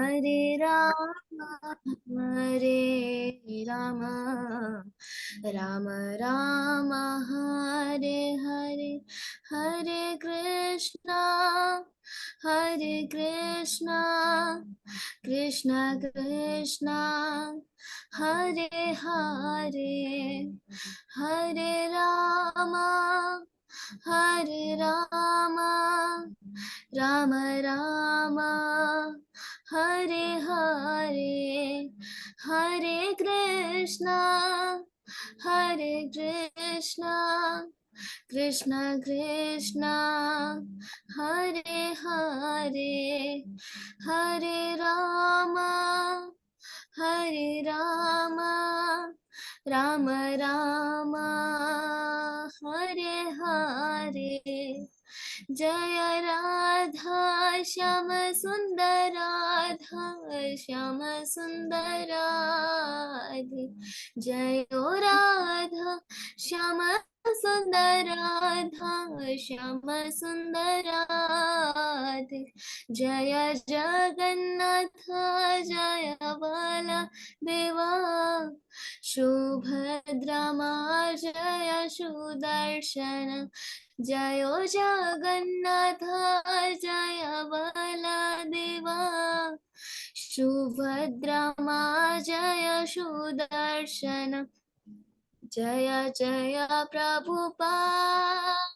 हरे राम हरे राम राम राम हरे हरे हरे कृष्णा कृष्ण कृष्ण हरे हरे हरे राम राम राम हरे हरे हरे कृष्णा कृष्ण कृष्ण हरे हरे हरे राम राम राम हरे हरे जय राधा श्याम सुंदर राधा श्याम सुंदर राधे जय ओ राधा श्याम सुंदर राधा श्याम सुंदर राधे जय जगन्नाथ जय बाला देवा सुभद्रा मां जय सुदर्शन जयो जगन्नाथ जय बलदेवा सुभद्रा मां जय सुदर्शन जय जय प्रभुपाद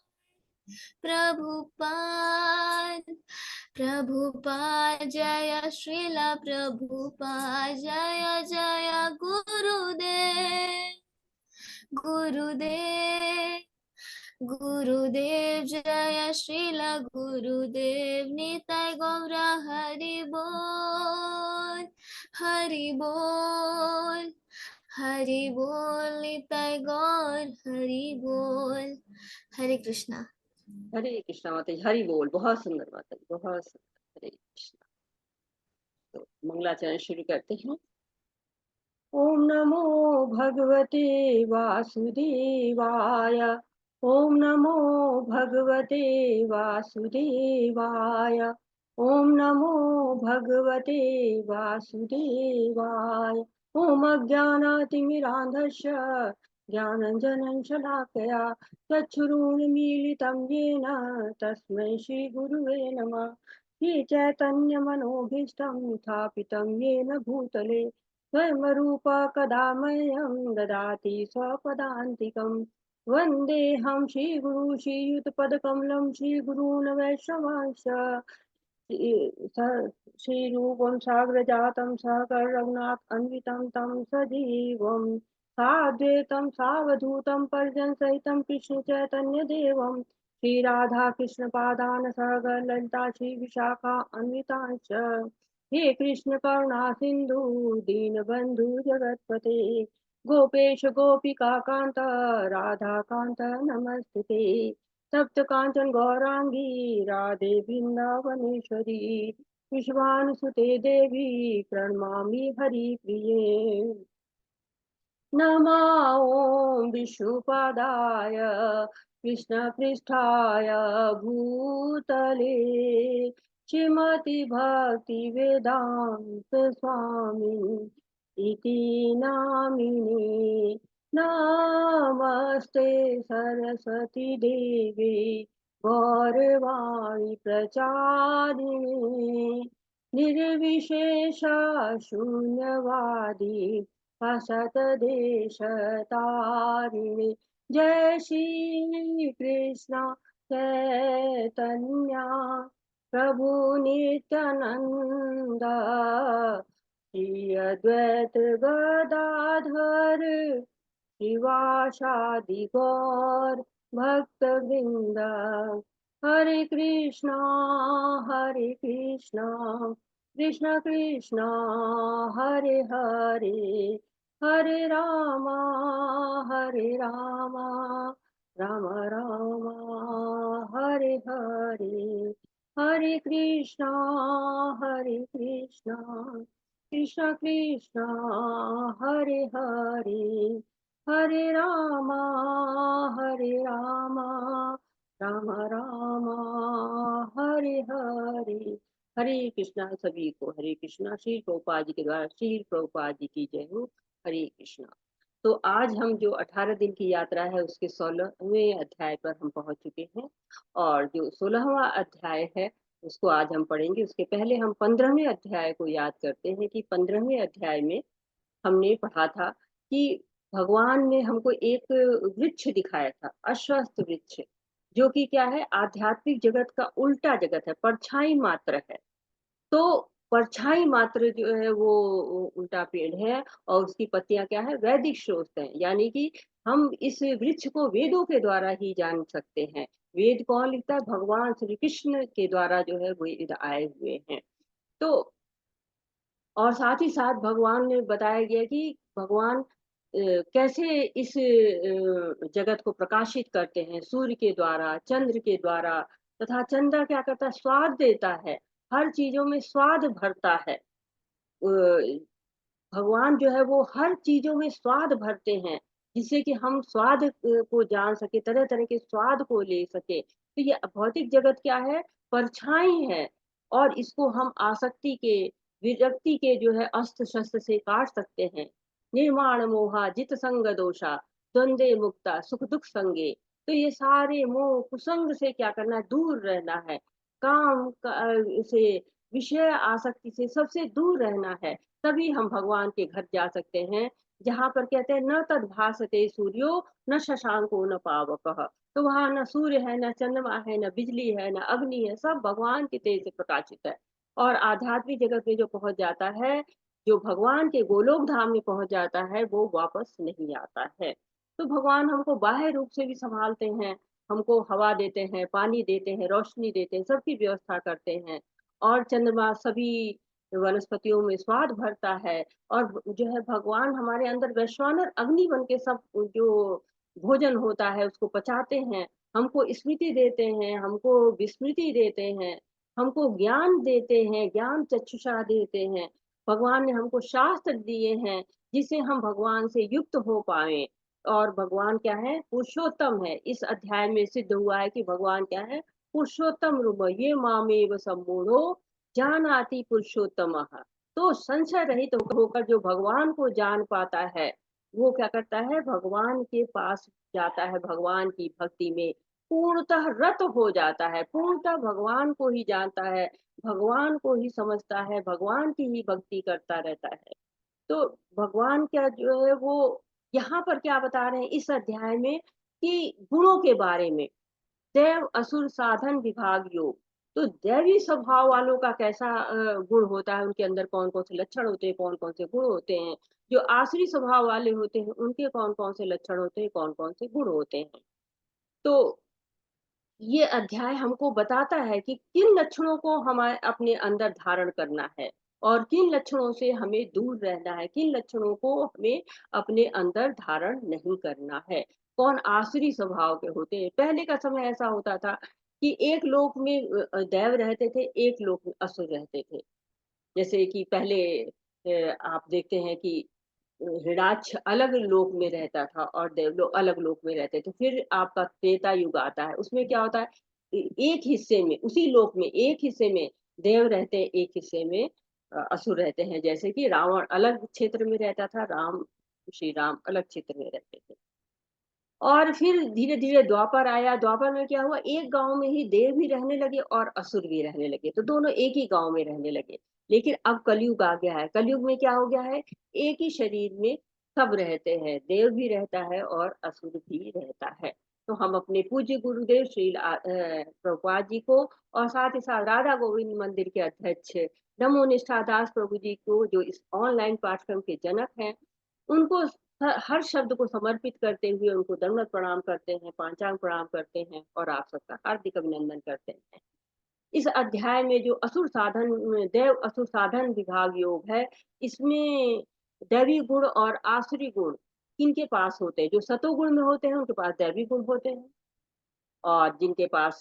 जय श्रील प्रभुपाद जय जय गुरुदेव गुरुदेव जय श्रील गुरुदेव निताय गौर हरि बोल हरि बोल निताय गौर हरि बोल। हरे कृष्णा। हरे कृष्णा माता जी, हरि बोल। बहुत सुंदर माता जी, बहुत सुंदर। हरे कृष्णा। तो मंगलाचरण शुरू करते हैं। ओम नमो भगवते वासुदेवाय। ओम नमो भगवते वासुदेवाय। ओम नमो भगवते वासुदेवाय। ओम अज्ञानातिमिरान्धस्य ज्ञानञ्जनं शलाकया चक्षुरुन्मीलितं येन तस्मै श्रीगुरुवे नमः। श्री चैतन्यमनोभीष्टं स्थापितं येन भूतले स्वयं कदा मह्यं ददाति स्वपदान्तिकं। वन्देऽहं श्रीगुरु श्रीयुतपदकमलं श्रीगुरून् वैष्णवांश्च श्रीरूपं साग्रजातं सहकर रघुनाथ अन्वितं तं सजीवं साद्वैतं सावधूतं परिजनसहितं कृष्ण चैतन्य देवं श्रीराधा कृष्ण पादान सहगर ललिता श्री विशाखा अन्वितांश्च। हे कृष्ण करुणा सिंधु दीनबंधु जगतपते गोपेश गोपिका कांत राधा कांत नमस्ते। सप्त कांचन गौरांगी राधे वृंदावनेश्वरी विश्वानुसुते देवी प्रणमामि हरिप्रिये। नमो विष्णुपादाय कृष्णपृष्ठाय भूतले श्रीमति भक्ति वेदांत स्वामी इति नामिने। नमस्ते सरस्वती देवी गौरवाणी प्रचारिणे निर्विशेष शून्यवादी असतदेशतारिणे। जय श्री कृष्ण चैतन्य प्रभु नित्यानंद श्री अद्वैत गदाधर शिवासादि गौर भक्त वृंद। हरे कृष्णा कृष्ण कृष्ण हरे हरे हरे रामा राम राम हरे हरे। हरे कृष्णा कृष्ण कृष्ण हरे हरे हरे रामा राम राम हरे हरे। हरे कृष्णा सभी को हरे कृष्णा। श्री प्रभुपाद जी के द्वारा श्री प्रभुपाद जी की जय हो। हरे कृष्णा। तो आज हम जो 18 दिन की यात्रा है उसके 16वें अध्याय पर हम पहुंच चुके हैं, और जो 16वां अध्याय है उसको आज हम पढ़ेंगे। उसके पहले हम 15वें अध्याय को याद करते हैं कि 15वें अध्याय में हमने पढ़ा था कि भगवान ने हमको एक वृक्ष दिखाया था, अश्वत्थ वृक्ष, जो कि क्या है, आध्यात्मिक जगत का उल्टा जगत है, परछाई मात्र है। तो परछाई मात्र जो है वो उल्टा पेड़ है, और उसकी पत्तियां क्या है, वैदिक स्रोत है। यानी कि हम इस वृक्ष को वेदों के द्वारा ही जान सकते हैं। वेद कौन लिखता है? भगवान श्री कृष्ण के द्वारा जो है वेद आए हुए हैं। तो और साथ ही साथ भगवान ने बताया गया कि भगवान कैसे इस जगत को प्रकाशित करते हैं, सूर्य के द्वारा, चंद्र के द्वारा। तथा चंद्र क्या करता है? स्वाद देता है, हर चीजों में स्वाद भरता है। भगवान जो है वो हर चीजों में स्वाद भरते हैं, जिससे कि हम स्वाद को जान सके, तरह तरह के स्वाद को ले सके। तो ये भौतिक जगत क्या है? परछाई है, और इसको हम आसक्ति के, विरक्ति के जो है अस्त्र शस्त्र से काट सकते हैं। निर्माण मोहा जित संग दोषा, द्वंद्वे मुक्ता सुख दुख संगे। तो ये सारे मोह कुसंग से क्या करना है? दूर रहना है। काम से, विषय आसक्ति से, सबसे दूर रहना है। तभी हम भगवान के घर जा सकते हैं, जहाँ पर कहते हैं न तद भासते सूर्यो न शशांको न पावकः। तो वहां न सूर्य है, न चंद्रमा है, न बिजली है, न अग्नि है, सब भगवान के तेज से प्रकाशित है। और आध्यात्मिक जगत में जो पहुंच जाता है, जो भगवान के गोलोक धाम में पहुंच जाता है, वो वापस नहीं आता है। तो भगवान हमको बाह्य रूप से भी संभालते हैं, हमको हवा देते हैं, पानी देते हैं, रोशनी देते हैं, सबकी व्यवस्था करते हैं। और चंद्रमा सभी वनस्पतियों में स्वाद भरता है। और जो है भगवान हमारे अंदर वैश्वानर अग्नि बन के सब जो भोजन होता है उसको पचाते हैं, हमको स्मृति देते हैं, हमको विस्मृति देते हैं, हमको ज्ञान देते हैं, ज्ञान चक्षुषा देते हैं। भगवान ने हमको शास्त्र दिए हैं, जिससे हम भगवान से युक्त हो पाए। और भगवान क्या है? पुरुषोत्तम है। इस अध्याय में सिद्ध हुआ है कि भगवान क्या है? पुरुषोत्तम रूप। ये मामेव सम्मूढ़ो जानाति पुरुषोत्तम। तो संशय रहित होकर जो भगवान को जान पाता है, वो क्या करता है? भगवान के पास जाता है, भगवान की भक्ति में पूर्णतः रत हो जाता है, पूर्णतः भगवान को ही जानता है, भगवान को ही समझता है, भगवान की ही भक्ति करता रहता है। तो भगवान क्या जो है वो यहाँ पर क्या बता रहे हैं इस अध्याय में, कि गुणों के बारे में। देव असुर साधन विभाग योग। तो दैवी स्वभाव वालों का कैसा गुण होता है, उनके अंदर कौन कौन से लक्षण होते हैं, कौन कौन से गुण होते हैं। जो आसुरी स्वभाव वाले होते हैं, उनके कौन कौन से लक्षण होते हैं, कौन कौन से गुण होते हैं। तो ये अध्याय हमको बताता है कि किन लक्षणों को हमें अपने अंदर धारण करना है, और किन लक्षणों से हमें दूर रहना है, किन लक्षणों को हमें अपने अंदर धारण नहीं करना है। कौन आसुरी स्वभाव के होते हैं। पहले का समय ऐसा होता था कि एक लोक में देव रहते थे, एक लोक में असुर रहते थे। जैसे कि पहले आप देखते हैं कि हिरणाक्ष अलग लोक में रहता था और देवलोक अलग लोक में रहते थे। फिर आपका त्रेता युग आता है, उसमें क्या होता है, एक हिस्से में, उसी लोक में एक हिस्से में देव रहते हैं, एक हिस्से में असुर रहते हैं। जैसे कि रावण अलग क्षेत्र में रहता था, श्री राम अलग क्षेत्र में रहते थे। और फिर धीरे धीरे द्वापर आया। द्वापर में क्या हुआ, एक गांव में ही देव भी रहने लगे और असुर भी रहने लगे, तो दोनों एक ही गांव में रहने लगे। लेकिन अब कलयुग आ गया है। कलयुग में क्या हो गया है, एक ही शरीर में सब रहते हैं, देव भी रहता है और असुर भी रहता है। तो हम अपने पूज्य गुरुदेव श्री प्रभुपाद जी को, और साथ ही साथ राधा गोविंद मंदिर के अध्यक्ष नमो निष्ठा दास प्रभु जी को, जो इस ऑनलाइन पाठ्यक्रम के जनक हैं, उनको हर शब्द को समर्पित करते हुए उनको दंडवत प्रणाम करते हैं, पांचांग प्रणाम करते हैं, और आप सबका हार्दिक अभिनंदन करते हैं। इस अध्याय में जो असुर साधन, देव असुर साधन विभाग योग है, इसमें दैवी गुण और आसुरी गुण किनके पास होते हैं? जो सतोगुण में होते हैं उनके पास दैवी गुण होते हैं, और जिनके पास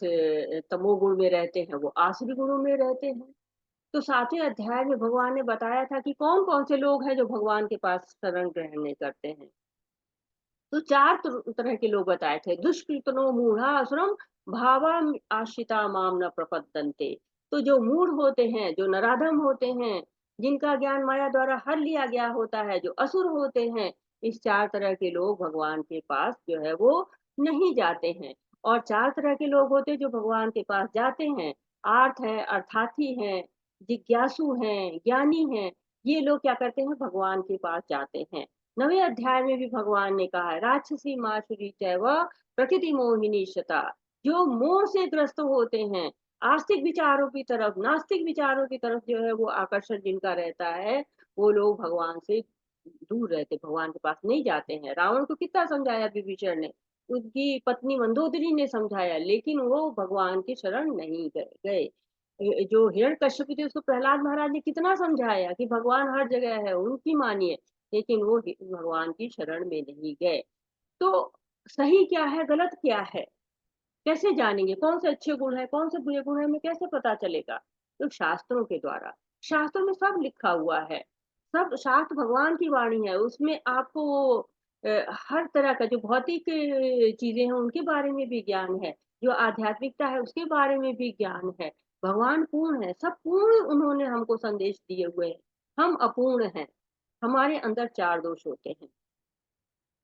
तमोगुण में रहते हैं वो आसुरी गुणों में रहते हैं। तो 7वें अध्याय में भगवान ने बताया था कि कौन कौन से लोग हैं जो भगवान के पास शरण ग्रहण नहीं करते हैं। तो 4 तरह के लोग बताए थे। दुष्कृतनो मूढ़ा असुरम भावा आश्रिता माम न प्रपद्यन्ते। तो जो मूढ़ होते हैं, जो नराधम होते हैं, जिनका ज्ञान माया द्वारा हर लिया गया होता है, जो असुर होते हैं, इस 4 तरह के लोग भगवान के पास जो है वो नहीं जाते हैं। और 4 तरह के लोग होते हैं जो भगवान के पास जाते हैं, आर्थ है, अर्थार्थी हैं, जिज्ञासु हैं, ज्ञानी हैं, ये लोग क्या करते हैं भगवान के पास जाते हैं। 9वें अध्याय में भी भगवान ने कहा है राक्षसी मासुरी चैव प्रकृति मोहिनी शता, जो मोह से ग्रस्त होते हैं, आस्तिक विचारों की तरफ, नास्तिक विचारों की तरफ जो है वो आकर्षण जिनका रहता है, वो लोग भगवान से दूर रहते, भगवान के पास नहीं जाते हैं। रावण को कितना समझाया विभीषण ने, उसकी पत्नी मंदोदरी ने समझाया, लेकिन वो भगवान की शरण नहीं गए। जो हिरण्यकश्यप थे उसको प्रहलाद महाराज ने कितना समझाया कि भगवान हर जगह है, उनकी मानिए, लेकिन वो भगवान की शरण में नहीं गए। तो सही क्या है, गलत क्या है, कैसे जानेंगे कौन से अच्छे गुण है, कौन से बुरे गुण है, हमें कैसे पता चलेगा? तो शास्त्रों के द्वारा। शास्त्रों में सब लिखा हुआ है, सब शास्त्र भगवान की वाणी है, उसमें आपको हर तरह का जो भौतिक चीजें हैं उनके बारे में भी ज्ञान है, जो आध्यात्मिकता है उसके बारे में भी ज्ञान है। भगवान पूर्ण है, सब पूर्ण उन्होंने हमको संदेश दिए हुए हैं, हम अपूर्ण हैं, हमारे अंदर 4 दोष होते हैं।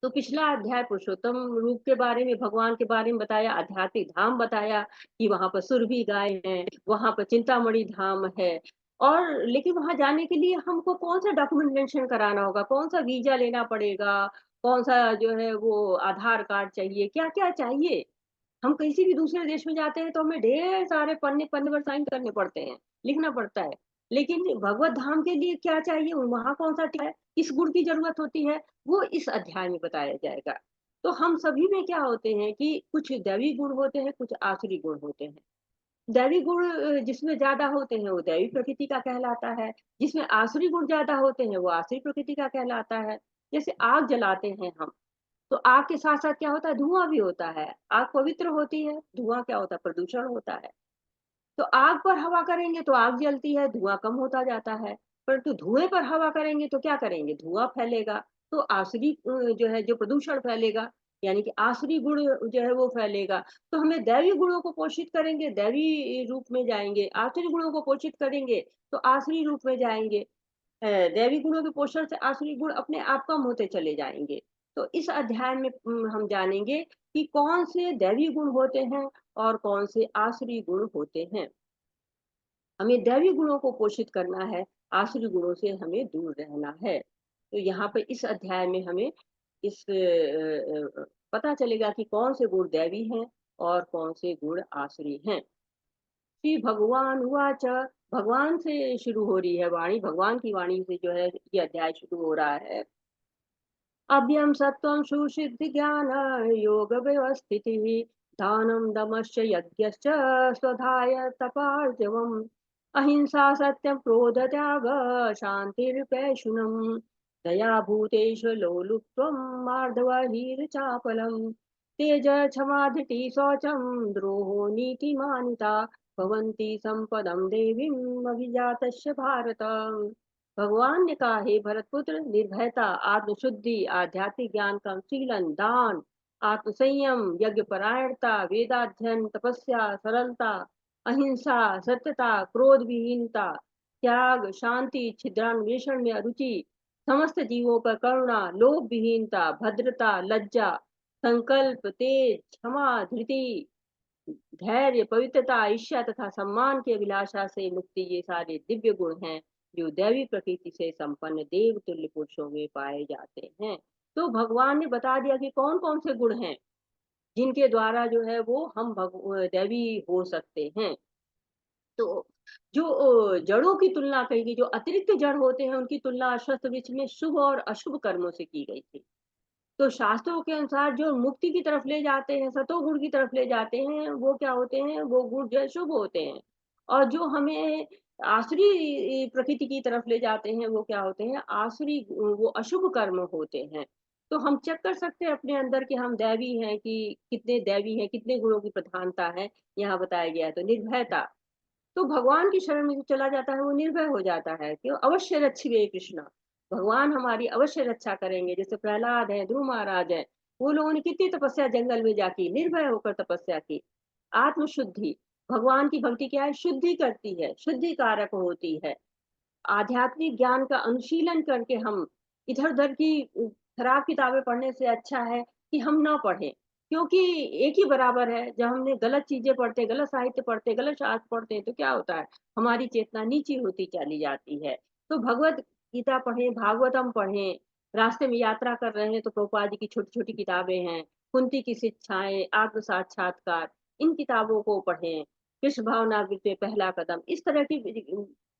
तो पिछला अध्याय पुरुषोत्तम रूप के बारे में, भगवान के बारे में बताया, आध्यात्मिक धाम बताया कि वहां पर सुरभि गाय है, वहां पर चिंतामणि धाम है। और लेकिन वहां जाने के लिए हमको कौन सा डॉक्यूमेंटेशन कराना होगा, कौन सा वीजा लेना पड़ेगा, कौन सा जो है वो आधार कार्ड चाहिए, क्या क्या चाहिए। हम किसी भी दूसरे देश में जाते हैं तो हमें ढेर सारे पन्ने पन्ने पर साइन करने पड़ते हैं, लिखना पड़ता है। लेकिन भगवत धाम के लिए क्या चाहिए, वहां कौन सा टिका है, किस गुण की जरूरत होती है, वो इस अध्याय में बताया जाएगा। तो हम सभी में क्या होते हैं कि कुछ दैवी गुण होते हैं, कुछ आसुरी गुण होते हैं। दैवी गुण जिसमें ज्यादा होते हैं वो दैवी प्रकृति का कहलाता है, जिसमें आसुरी गुण ज्यादा होते हैं वो आसुरी प्रकृति का कहलाता है। जैसे आग जलाते हैं हम, तो आग के साथ साथ क्या होता है, धुआं भी होता है। आग पवित्र होती है, धुआं क्या होता है, प्रदूषण होता है। तो आग पर हवा करेंगे तो आग जलती है, धुआं कम होता जाता है। परंतु धुएं पर हवा करेंगे तो क्या करेंगे, धुआं फैलेगा। तो आसुरी जो है, जो प्रदूषण फैलेगा, यानी कि आसुरी गुण जो है वो फैलेगा। तो हमें दैवी गुणों को पोषित करेंगे, दैवी रूप में जाएंगे, आसुरी गुणों को पोषित करेंगे तो आसुरी रूप में जाएंगे। दैवी गुणों के पोषण से आसुरी गुण अपने आप कम होते चले जाएंगे। तो इस अध्याय में हम जानेंगे कि कौन से दैवी गुण होते हैं और कौन से आसुरी गुण होते हैं। हमें दैवी गुणों को पोषित करना है, आसुरी गुणों से हमें दूर रहना है। तो यहाँ पे इस अध्याय में हमें इस पता चलेगा कि कौन से गुण दैवी हैं और कौन से गुण आसुरी हैं। श्री भगवान वाच, भगवान से शुरू हो रही है वाणी, भगवान की वाणी से जो है ये अध्याय शुरू हो रहा है। अभ्यम सत्वं सुसिद्धि ज्ञान योग व्यवस्थितिः दानं दमश्च यज्ञश्च स्वधाय तपार्जवम् अहिंसा सत्यं क्रोध त्याग शान्तिर्पैशुनम् दया भूतेषु लोलुप्त्वं मार्दवहीर्चापलम् तेज क्षमा धृतिः शौचं द्रोहो नीतिमानिता भवन्ति सम्पदं देवीम् अभिजातस्य भारत। भगवान ने कहा, हे भरतपुत्र, निर्भयता, आत्मशुद्धि, आध्यात्मिक ज्ञान का अनुशीलन, दान, आत्मसंयम, यज्ञ परायणता, वेदाध्ययन, तपस्या, सरलता, अहिंसा, सत्यता, क्रोध विहीनता, त्याग, शांति, छिद्रान्वेषण में अरुचि, समस्त जीवों पर करुणा, लोभ विहीनता, भद्रता, लज्जा, संकल्प, तेज, क्षमा, धृति, धैर्य, पवित्रता, ईर्ष्या तथा सम्मान की अभिलाषा से मुक्ति, ये सारे दिव्य गुण हैं जो दैवी प्रकृति से संपन्न देव तुल्य पुरुषों में पाए जाते हैं। तो भगवान ने बता दिया कि कौन कौन से गुण हैं जिनके द्वारा जो है वो हम दैवी हो सकते हैं। तो जो जड़ों की तुलना कही, जो अतिरिक्त जड़ होते हैं उनकी तुलना अश्वत्थ वृक्ष में शुभ और अशुभ कर्मों से की गई थी। तो शास्त्रों के अनुसार जो मुक्ति की तरफ ले जाते हैं, सतोगुण की तरफ ले जाते हैं, वो क्या होते हैं, वो गुण जो है शुभ होते हैं। और जो हमें आसुरी प्रकृति की तरफ ले जाते हैं वो क्या होते हैं, आसुरी, वो अशुभ कर्म होते हैं। तो हम चेक कर सकते हैं अपने अंदर कि हम दैवी हैं, कि कितने दैवी हैं, कितने गुणों की प्रधानता है, यहाँ बताया गया है। तो निर्भयता, तो भगवान की शरण में जो चला जाता है वो निर्भय हो जाता है कि अवश्य रक्षिवे कृष्णा, भगवान हमारी अवश्य रक्षा करेंगे। जैसे प्रहलाद है, ध्रुव महाराज है, वो लोगों ने कितनी तपस्या जंगल में जाके निर्भय होकर तपस्या की। आत्मशुद्धि, भगवान की भक्ति क्या है, शुद्धि करती है, शुद्धि कारक होती है। आध्यात्मिक ज्ञान का अनुशीलन करके हम इधर-उधर की खराब किताबें पढ़ने से अच्छा है कि हम ना पढ़ें। क्योंकि एक ही बराबर है, जब हमने गलत चीज़ें पढ़ते, गलत साहित्य पढ़ते, गलत शास्त्र पढ़ते हैं तो क्या होता है, हमारी चेतना नीची होती चली जाती है। तो भगवद गीता पढ़ें, भागवतम पढ़ें, रास्ते में यात्रा कर रहे हैं तो प्रभुपाद जी की छोटी-छोटी किताबें हैं, कुंती की शिक्षाएँ, आत्म साक्षात्कार, इन किताबों को पढ़ें। कृष्ण भावनामृत में पहला कदम, इस तरह की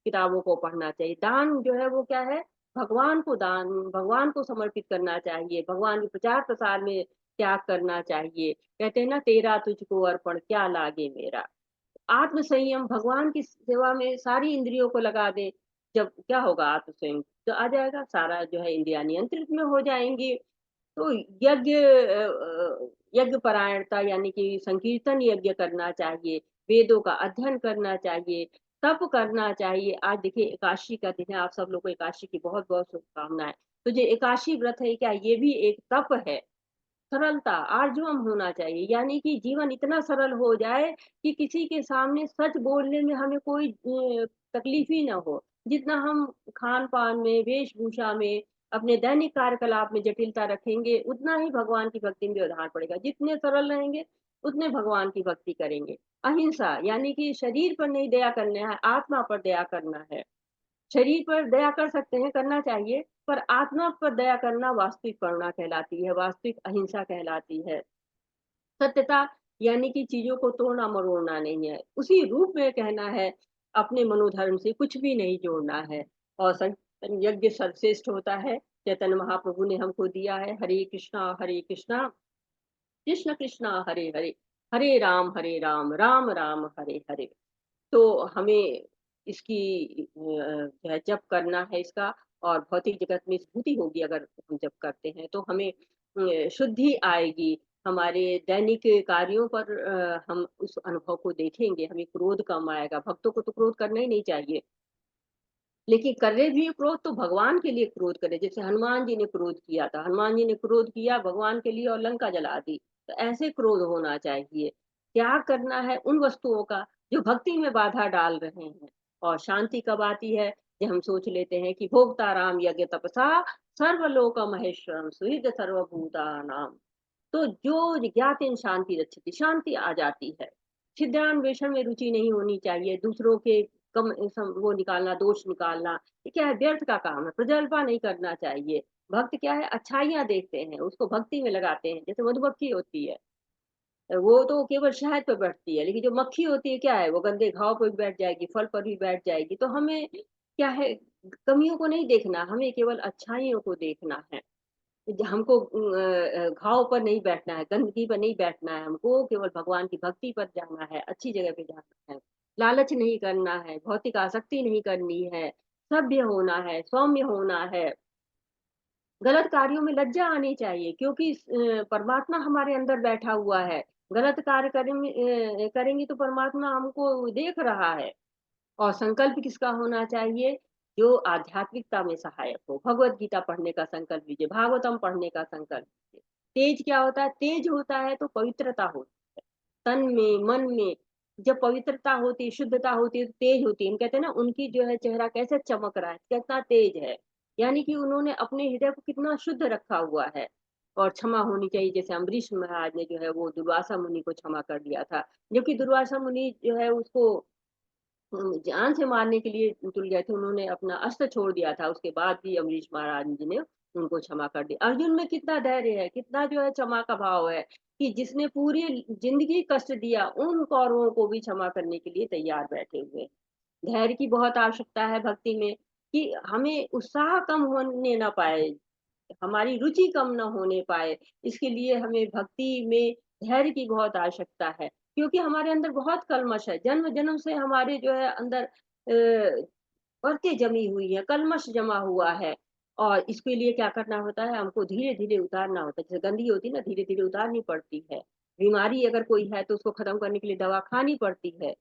किताबों को पढ़ना चाहिए। दान जो है वो क्या है, भगवान को समर्पित करना चाहिए, भगवान के प्रचार-प्रसार में त्याग करना चाहिए। कहते हैं ना, तेरा तुझको अर्पण क्या लागे मेरा। आत्म संयम, भगवान की सेवा में सारी इंद्रियों को लगा दें, जब क्या होगा, आत्म संयम तो आ जाएगा, सारा जो है इंद्रियाँ नियंत्रित में हो जाएँगी। तो यज्ञ परायणता यानी कि संकीर्तन यज्ञ करना चाहिए, वेदों का अध्ययन करना चाहिए, तप करना चाहिए। आज देखिए एकादशी का दिन है, आप सब लोगों को एकादशी की बहुत-बहुत शुभकामनाएँ। तो जो एकादशी व्रत है, क्या ये भी एक तप है? सरलता, आर्जवम होना चाहिए, यानी कि जीवन इतना सरल हो जाए कि किसी के सामने सच बोलने में हमें कोई तकलीफ ही ना हो। जितना हम खान-पान में, वेशभूषा में, अपने दैनिक कार्यकलाप में जटिलता रखेंगे, उतना ही भगवान की भक्ति में व्यवधान पड़ेगा। जितने सरल रहेंगे, उतने भगवान की भक्ति करेंगे। अहिंसा, यानी कि शरीर पर नहीं दया करना है, आत्मा पर दया करना है। शरीर पर दया कर सकते हैं, करना चाहिए, पर आत्मा पर दया करना वास्तविक करुणा कहलाती है, वास्तविक अहिंसा कहलाती है। सत्यता, यानी कि चीज़ों को तोड़ना-मरोड़ना नहीं है, उसी रूप में कहना है, अपने मनोधर्म से कुछ भी नहीं जोड़ना है। और संकीर्तन यज्ञ सर्वश्रेष्ठ होता है, चैतन्य महाप्रभु ने हमको दिया है, हरे कृष्णा, कृष्ण कृष्णा हरे हरे, हरे राम, राम राम हरे हरे। तो हमें इसकी जो है जप करना है इसका, और भौतिक जगत में स्फूर्ति होगी अगर हम जप करते हैं तो हमें शुद्धि आएगी। हमारे दैनिक कार्यों पर हम उस अनुभव को देखेंगे, हमें क्रोध कम आएगा। भक्तों को तो क्रोध करना ही नहीं चाहिए, लेकिन करे भी क्रोध तो भगवान के लिए क्रोध करे। जैसे हनुमान जी ने क्रोध किया था, हनुमान जी ने क्रोध किया भगवान के लिए और लंका जला दी। तो ऐसे क्रोध होना चाहिए। त्याग करना है उन वस्तुओं का जो भक्ति में बाधा डाल रहे हैं। और शांति कब आती है, जब हम सोच लेते हैं कि भोक्ता राम यज्ञ तपसा, सर्वलोक महेश्वरम सुहृद सर्वभूतानाम। तो जो ज्ञातेन शांति रक्षति, शांति आ जाती है। छिद्रान्वेषण में रुचि नहीं होनी चाहिए, दूसरों के कम वो निकालना, दोष निकालना, ये क्या है, व्यर्थ का काम है। प्रजल्पा नहीं करना चाहिए। भक्त क्या है, अच्छाइयाँ देखते हैं, उसको भक्ति में लगाते हैं। जैसे मधुमक्खी होती है, वो तो केवल शहद पे बैठती है, लेकिन जो मक्खी होती है क्या है, वो गंदे घाव पे भी बैठ जाएगी, फल पर भी बैठ जाएगी। तो हमें क्या है, कमियों को नहीं देखना, हमें केवल अच्छाइयों को देखना है। हमको घाव पर नहीं बैठना है, गंदगी पर नहीं बैठना है, हमको केवल भगवान की भक्ति पर जाना है, अच्छी जगह पे जाना है। लालच नहीं करना है, भौतिक आसक्ति नहीं करनी है, सभ्य होना है, सौम्य होना है। गलत कार्यों में लज्जा आनी चाहिए, क्योंकि परमात्मा हमारे अंदर बैठा हुआ है। गलत कार्य करेंगे तो परमात्मा हमको देख रहा है। और संकल्प किसका होना चाहिए? जो आध्यात्मिकता में सहायक हो। भगवत गीता पढ़ने का संकल्प लीजिए, भागवतम पढ़ने का संकल्प लीजिए। तेज क्या होता है? तेज होता है तो पवित्रता होती है। तन में, मन में जब पवित्रता होती है, शुद्धता होती है तो तेज होती है। हम कहते हैं ना, उनकी जो है चेहरा कैसे चमक रहा है, कितना तेज है। यानी कि उन्होंने अपने हृदय को कितना शुद्ध रखा हुआ है। और क्षमा होनी चाहिए, जैसे अम्बरीश महाराज ने जो है वो दुर्वासा मुनि को क्षमा कर दिया था। जबकि दुर्वासा मुनि जो है उसको जान से मारने के लिए तुल गए थे, उन्होंने अपना अस्त्र छोड़ दिया था, उसके बाद भी अम्बरीश महाराज जी ने उनको क्षमा कर दिया। अर्जुन में कितना धैर्य है, कितना जो है क्षमा का भाव है, कि जिसने पूरी जिंदगी कष्ट दिया, उन कौरवों को भी क्षमा करने के लिए तैयार बैठे हुए हैं। धैर्य की बहुत आवश्यकता है भक्ति में, कि हमें उत्साह कम होने ना पाए, हमारी रुचि कम ना होने पाए, इसके लिए हमें भक्ति में धैर्य की बहुत आवश्यकता है। क्योंकि हमारे अंदर बहुत कल्मश है, जन्म-जन्म से हमारे जो है अंदर परतें जमी हुई हैं, कल्मश जमा हुआ है। और इसके लिए क्या करना होता है, हमको धीरे-धीरे उतारना होता है। जैसे गंदगी होती है ना, धीरे-धीरे उतारनी पड़ती है। बीमारी अगर कोई है तो उसको खत्म करने के लिए दवा खानी पड़ती है।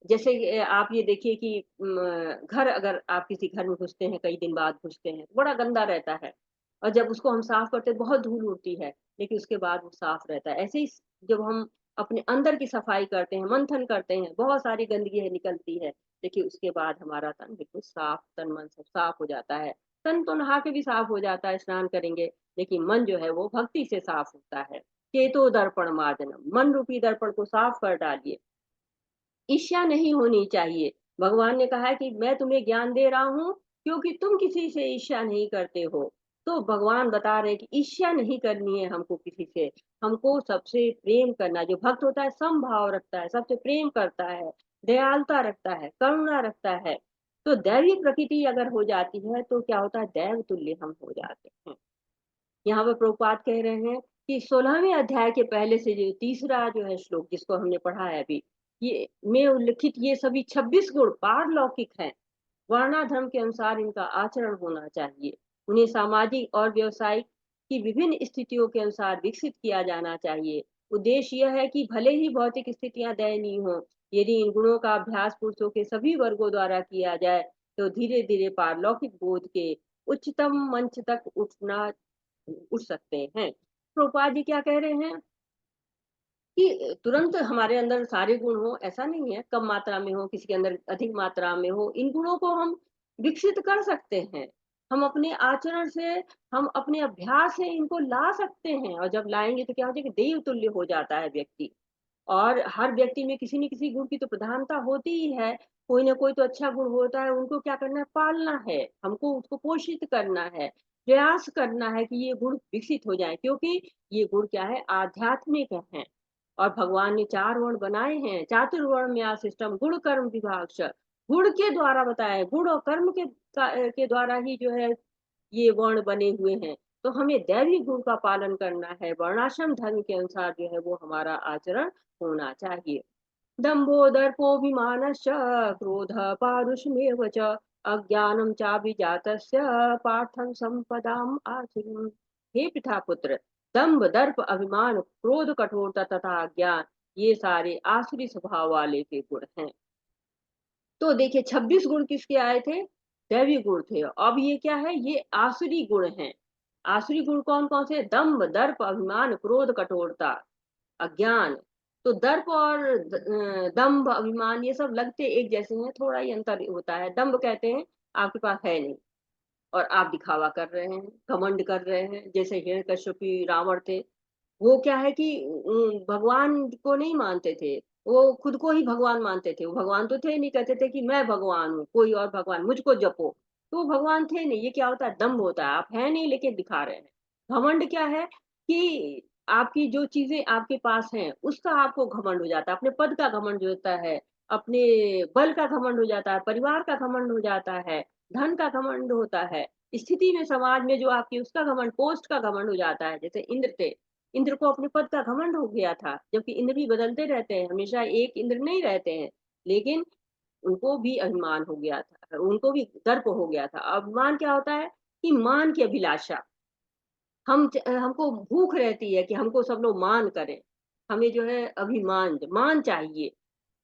जैसे आप ये देखिए कि घर, अगर आप किसी घर में घुसते हैं, कई दिन बाद घुसते हैं, बड़ा गंदा रहता है, और जब उसको हम साफ करते हैं बहुत धूल उड़ती है, लेकिन उसके बाद वो साफ रहता है। ऐसे ही जब हम अपने अंदर की सफाई करते हैं, मंथन करते हैं, बहुत सारी गंदगी है निकलती है। देखिए उसके बाद हमारा तन बिल्कुल साफ, तन मन सब साफ हो जाता है। तन तो नहा के भी साफ हो जाता है, स्नान करेंगे, लेकिन मन जो है वो भक्ति से साफ होता है। चेतो दर्पण मार्जनम, मन रूपी दर्पण को साफ कर डालिए। ईर्ष्या नहीं होनी चाहिए। भगवान ने कहा है कि मैं तुम्हें ज्ञान दे रहा हूँ क्योंकि तुम किसी से ईर्ष्या नहीं करते हो। तो भगवान बता रहे हैं कि ईर्ष्या नहीं करनी है हमको किसी से, हमको सबसे प्रेम करना है। जो भक्त होता है समभाव रखता है, सबसे प्रेम करता है, दयालुता रखता है, करुणा रखता है। तो दैवी प्रकृति अगर हो जाती है तो क्या होता है, दैव तुल्य हम हो जाते हैं। यहाँ पर प्रभुपाद कह रहे हैं कि 16वें अध्याय के पहले से जो तीसरा जो है श्लोक जिसको हमने पढ़ा है अभी, ये में उल्लिखित ये सभी 26 गुण पारलौकिक हैं। वर्णाधर्म के अनुसार इनका आचरण होना चाहिए। उन्हें सामाजिक और व्यवसायिक की विभिन्न स्थितियों के अनुसार विकसित किया जाना चाहिए। उद्देश्य यह है कि भले ही भौतिक स्थितियां दयनीय हों, यदि इन गुणों का अभ्यास पुरुषों के सभी वर्गों द्वारा किया जाए तो धीरे धीरे पारलौकिक बोध के उच्चतम मंच तक उठ सकते हैं। प्रभुपाद जी क्या कह रहे हैं कि तुरंत हमारे अंदर सारे गुण हो ऐसा नहीं है, कम मात्रा में हो, किसी के अंदर अधिक मात्रा में हो, इन गुणों को हम विकसित कर सकते हैं। हम अपने आचरण से, हम अपने अभ्यास से इनको ला सकते हैं, और जब लाएंगे तो क्या हो जाएगा, देव तुल्य हो जाता है व्यक्ति। और हर व्यक्ति में किसी न किसी गुण की तो प्रधानता होती ही है। कोई ना कोई तो अच्छा गुण होता है, उनको क्या करना है, पालना है, हमको उसको पोषित करना है, प्रयास करना है कि ये गुण विकसित हो जाए, क्योंकि ये गुण क्या है, आध्यात्मिक है। और भगवान ने 4 वर्ण बनाए हैं, चातुर्वर्ण में सिस्टम गुण कर्म विभाग गुण के द्वारा बताया, गुण और कर्म के द्वारा ही जो है ये वर्ण बने हुए हैं। तो हमें दैवी गुण का पालन करना है, वर्णाश्रम धर्म के अनुसार जो है वो हमारा आचरण होना चाहिए। दंभो दर्पोऽभिमानश्च क्रोधः पारुष्यमेव च अज्ञानं चाभिजातस्य पार्थं संपदाम् आचुर्यम्। हे पिता पुत्र, दंभ, दर्प, अभिमान, क्रोध, कठोरता तथा अज्ञान, ये सारे आसुरी स्वभाव वाले के गुण हैं। तो देखिए 26 गुण किसके आए थे, दैवी गुण थे। अब ये क्या है, ये आसुरी गुण हैं। आसुरी गुण कौन कौन से, दंभ, दर्प, अभिमान, क्रोध, कठोरता, अज्ञान। तो दर्प और दंभ, अभिमान ये सब लगते एक जैसे हैं, थोड़ा ही अंतर होता है। दंभ कहते हैं आपके पास है नहीं और आप दिखावा कर रहे हैं, घमंड कर रहे हैं, जैसे हिरण्यकश्यपु रावण थे। वो क्या है कि भगवान को नहीं मानते थे, वो खुद को ही भगवान मानते थे। वो भगवान तो थे नहीं, कहते थे कि मैं भगवान हूँ, कोई और भगवान मुझको जपो। तो वो भगवान थे नहीं। ये क्या होता है, दम्भ होता है, आप है नहीं लेकिन दिखा रहे हैं। घमंड क्या है कि आपकी जो चीजें आपके पास हैं उसका आपको घमंड हो जाता है, अपने पद का घमंड होता है, अपने बल का घमंड हो जाता है, परिवार का घमंड हो जाता है, धन का घमंड होता है, स्थिति में समाज में जो आपकी उसका घमंड, पोस्ट का घमंड हो जाता है। जैसे इंद्र थे, इंद्र को अपने पद का घमंड हो गया था, जबकि इंद्र भी बदलते रहते हैं, हमेशा एक इंद्र नहीं रहते हैं। लेकिन उनको भी अभिमान हो गया था, उनको भी दर्प हो गया था। अभिमान क्या होता है कि मान की अभिलाषा, हमको भूख रहती है कि हमको सब लोग मान करें, हमें जो है अभिमान मान चाहिए।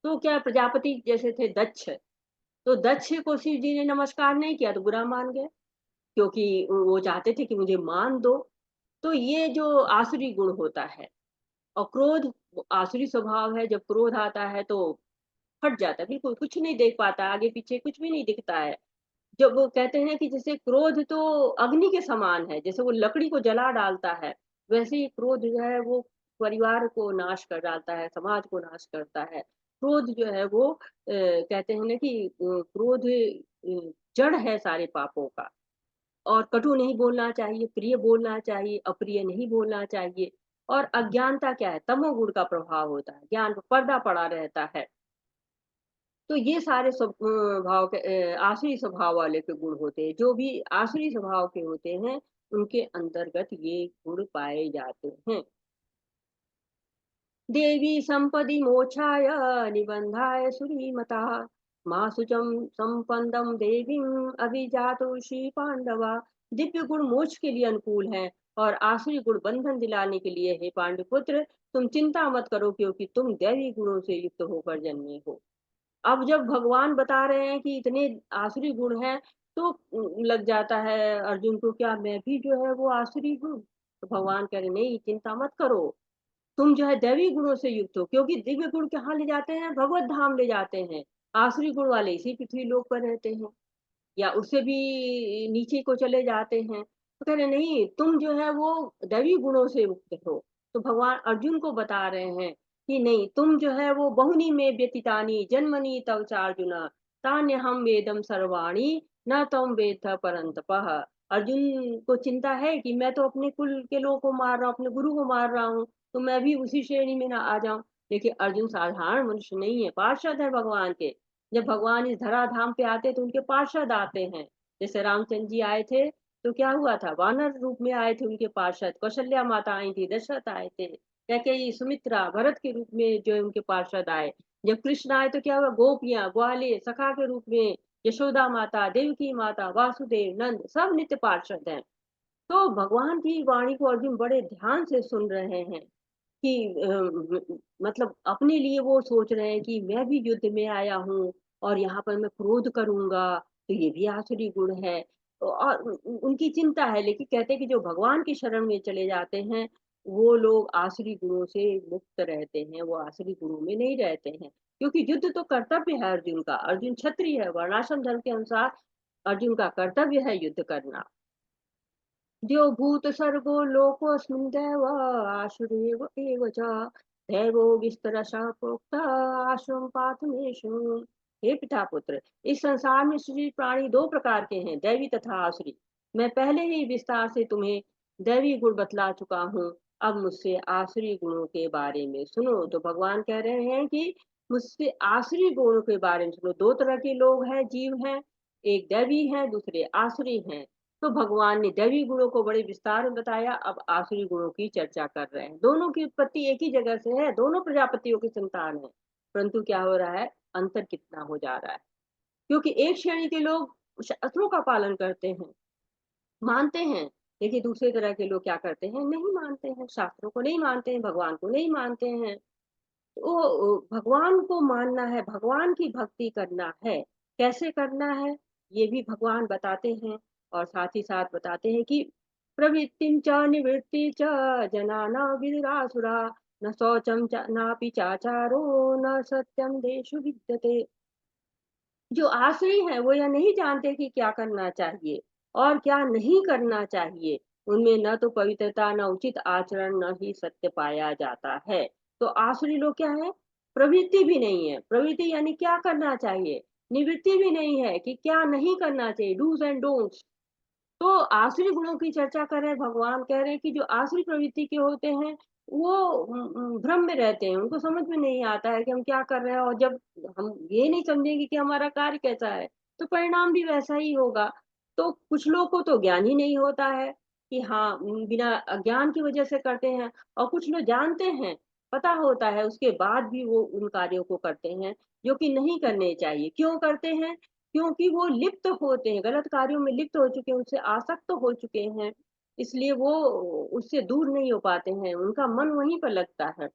तो क्या प्रजापति जैसे थे दक्ष, तो दक्ष को शिव जी ने नमस्कार नहीं किया तो बुरा मान गए, क्योंकि वो चाहते थे कि मुझे मान दो। तो ये जो आसुरी गुण होता है, और क्रोध आसुरी स्वभाव है। जब क्रोध आता है तो फट जाता है, बिल्कुल कुछ नहीं देख पाता, आगे पीछे कुछ भी नहीं दिखता है। जब वो कहते हैं कि जैसे क्रोध तो अग्नि के समान है, जैसे वो लकड़ी को जला डालता है, वैसे ही क्रोध जो है वो परिवार को नाश कर डालता है, समाज को नाश करता है। क्रोध जो है वो कहते हैं ना कि क्रोध जड़ है सारे पापों का। और कटु नहीं बोलना चाहिए, प्रिय बोलना चाहिए, अप्रिय नहीं बोलना चाहिए। और अज्ञानता क्या है, तमोगुण का प्रभाव होता है, ज्ञान पर पर्दा पड़ा रहता है। तो ये सारे भाव के आसुरी स्वभाव वाले के गुण होते हैं। जो भी आसुरी स्वभाव के होते हैं उनके अंतर्गत ये गुण पाए जाते हैं। देवी संपदि मोक्षाय निबंधाय सुरीमता माँ शुचम संपन्दम देवीम अभिजातोषी पांडवा। दिव्य गुण मोक्ष के लिए अनुकूल है और आसुरी गुण बंधन दिलाने के लिए। हे पांडुपुत्र, तुम चिंता मत करो क्योंकि तुम दैवी गुणों से युक्त होकर जन्मे हो। अब जब भगवान बता रहे हैं कि इतने आसुरी गुण हैं, तो लग जाता है अर्जुन को, क्या मैं भी जो है वो आसुरी हूँ? तो भगवान कह रहे नहीं, चिंता मत करो, तुम जो है दैवी गुणों से युक्त हो, क्योंकि दिव्य गुण कहाँ ले जाते हैं, भगवत धाम ले जाते हैं। आसुरी गुण वाले इसी पृथ्वी लोक पर रहते हैं या उससे भी नीचे को चले जाते हैं। तो कह रहे नहीं, तुम जो है वो दैवी गुणों से युक्त हो। तो भगवान अर्जुन को बता रहे हैं कि नहीं, तुम जो है वो बहुनी में व्यतीतानि जन्मनि तव चार्जुन तान्य हम वेदम सर्वाणी न तम वेद परंतपः। अर्जुन को चिंता है कि मैं तो अपने कुल के लोगों को मार रहा हूँ, अपने गुरु को मार रहा हूँ, तो मैं भी उसी श्रेणी में ना आ जाऊं। लेकिन अर्जुन साधारण मनुष्य नहीं है, पार्षद है भगवान के। जब भगवान इस धराधाम पे आते तो उनके पार्षद आते हैं। जैसे रामचंद्र जी आए थे तो क्या हुआ था, वानर रूप में आए थे उनके पार्षद। कौशल्या माता आई थी, दशरथ आए थे, कैकेयी, सुमित्रा, भरत के रूप में जो है उनके पार्षद आए। जब कृष्ण आए तो क्या हुआ, गोपियां ग्वाले सखा के रूप में, यशोदा माता, देवकी माता, वासुदेव, नंद, सब नित्य पार्षद हैं। तो भगवान की वाणी को अर्जुन बड़े ध्यान से सुन रहे हैं कि मतलब अपने लिए वो सोच रहे हैं कि मैं भी युद्ध में आया हूँ और यहाँ पर मैं क्रोध करूंगा, तो ये भी आसुरी गुण है। और उनकी चिंता है, लेकिन कहते हैं कि जो भगवान की शरण में चले जाते हैं वो लोग आसुरी गुणों से मुक्त रहते हैं, वो आसुरी गुणों में नहीं रहते हैं। क्योंकि युद्ध तो कर्तव्य है अर्जुन का, अर्जुन क्षत्रिय है, वर्णाश्रम धर्म के अनुसार अर्जुन का कर्तव्य है युद्ध करना। द्यो भूत सर्गो लोकोऽस्मिन् दैव आशुरेव एव च दैवो विस्तरशः प्रोक्ता आश्रम पाथ में शृणु। हे पिता पुत्र, इस संसार में सृजित प्राणी दो प्रकार के हैं, दैवी तथा आसुरी। मैं पहले ही विस्तार से तुम्हें दैवी गुण बतला चुका हूँ, अब मुझसे आसुरी गुणों के बारे में सुनो। तो भगवान कह रहे हैं कि मुझसे आसुरी गुणों के बारे में सुनो। दो तरह के लोग हैं, जीव हैं, एक दैवी हैं, दूसरे आसुरी हैं। तो भगवान ने दैवी गुणों को बड़े विस्तार में बताया, अब आसुरी गुणों की चर्चा कर रहे हैं। दोनों की उत्पत्ति एक ही जगह से है, दोनों प्रजापतियों की संतान है, परंतु क्या हो रहा है, अंतर कितना हो जा रहा है। क्योंकि एक श्रेणी के लोग शास्त्रों का पालन करते हैं, मानते हैं, लेकिन दूसरे तरह के लोग क्या करते हैं, नहीं मानते हैं, शास्त्रों को नहीं मानते हैं, भगवान को नहीं मानते हैं। तो भगवान को मानना है, भगवान की भक्ति करना है, कैसे करना है ये भी भगवान बताते हैं। और साथ ही साथ बताते हैं कि प्रवृत्तिं च निवृत्ति च जनाना विदुरासुरा न शौचम च नापि चाचारो न सत्यम देशु विद्यते। जो आश्रय है वो यह नहीं जानते कि क्या करना चाहिए और क्या नहीं करना चाहिए। उनमें न तो पवित्रता, न उचित आचरण, न ही सत्य पाया जाता है। तो आसुरी लोग क्या है, प्रवृत्ति भी नहीं है, प्रवृत्ति यानी क्या करना चाहिए, निवृत्ति भी नहीं है कि क्या नहीं करना चाहिए, डूज एंड डोंट्स। तो आसुरी गुणों की चर्चा कर रहे हैं, भगवान कह रहे हैं कि जो आसुरी प्रवृत्ति के होते हैं वो भ्रम में रहते हैं, उनको समझ में नहीं आता है कि हम क्या कर रहे हैं। और जब हम ये नहीं समझेंगे कि हमारा कार्य कैसा है तो परिणाम भी वैसा ही होगा। तो कुछ लोग को तो ज्ञान ही नहीं होता है कि हाँ, बिना अज्ञान की वजह से करते हैं। और कुछ लोग जानते हैं, पता होता है, उसके बाद भी वो उन कार्यों को करते हैं जो कि नहीं करने चाहिए। क्यों करते हैं, क्योंकि वो लिप्त होते हैं, गलत कार्यों में लिप्त हो चुके हैं, उससे आसक्त हो चुके हैं, इसलिए वो उससे दूर नहीं हो पाते हैं, उनका मन वहीं पर लगता है।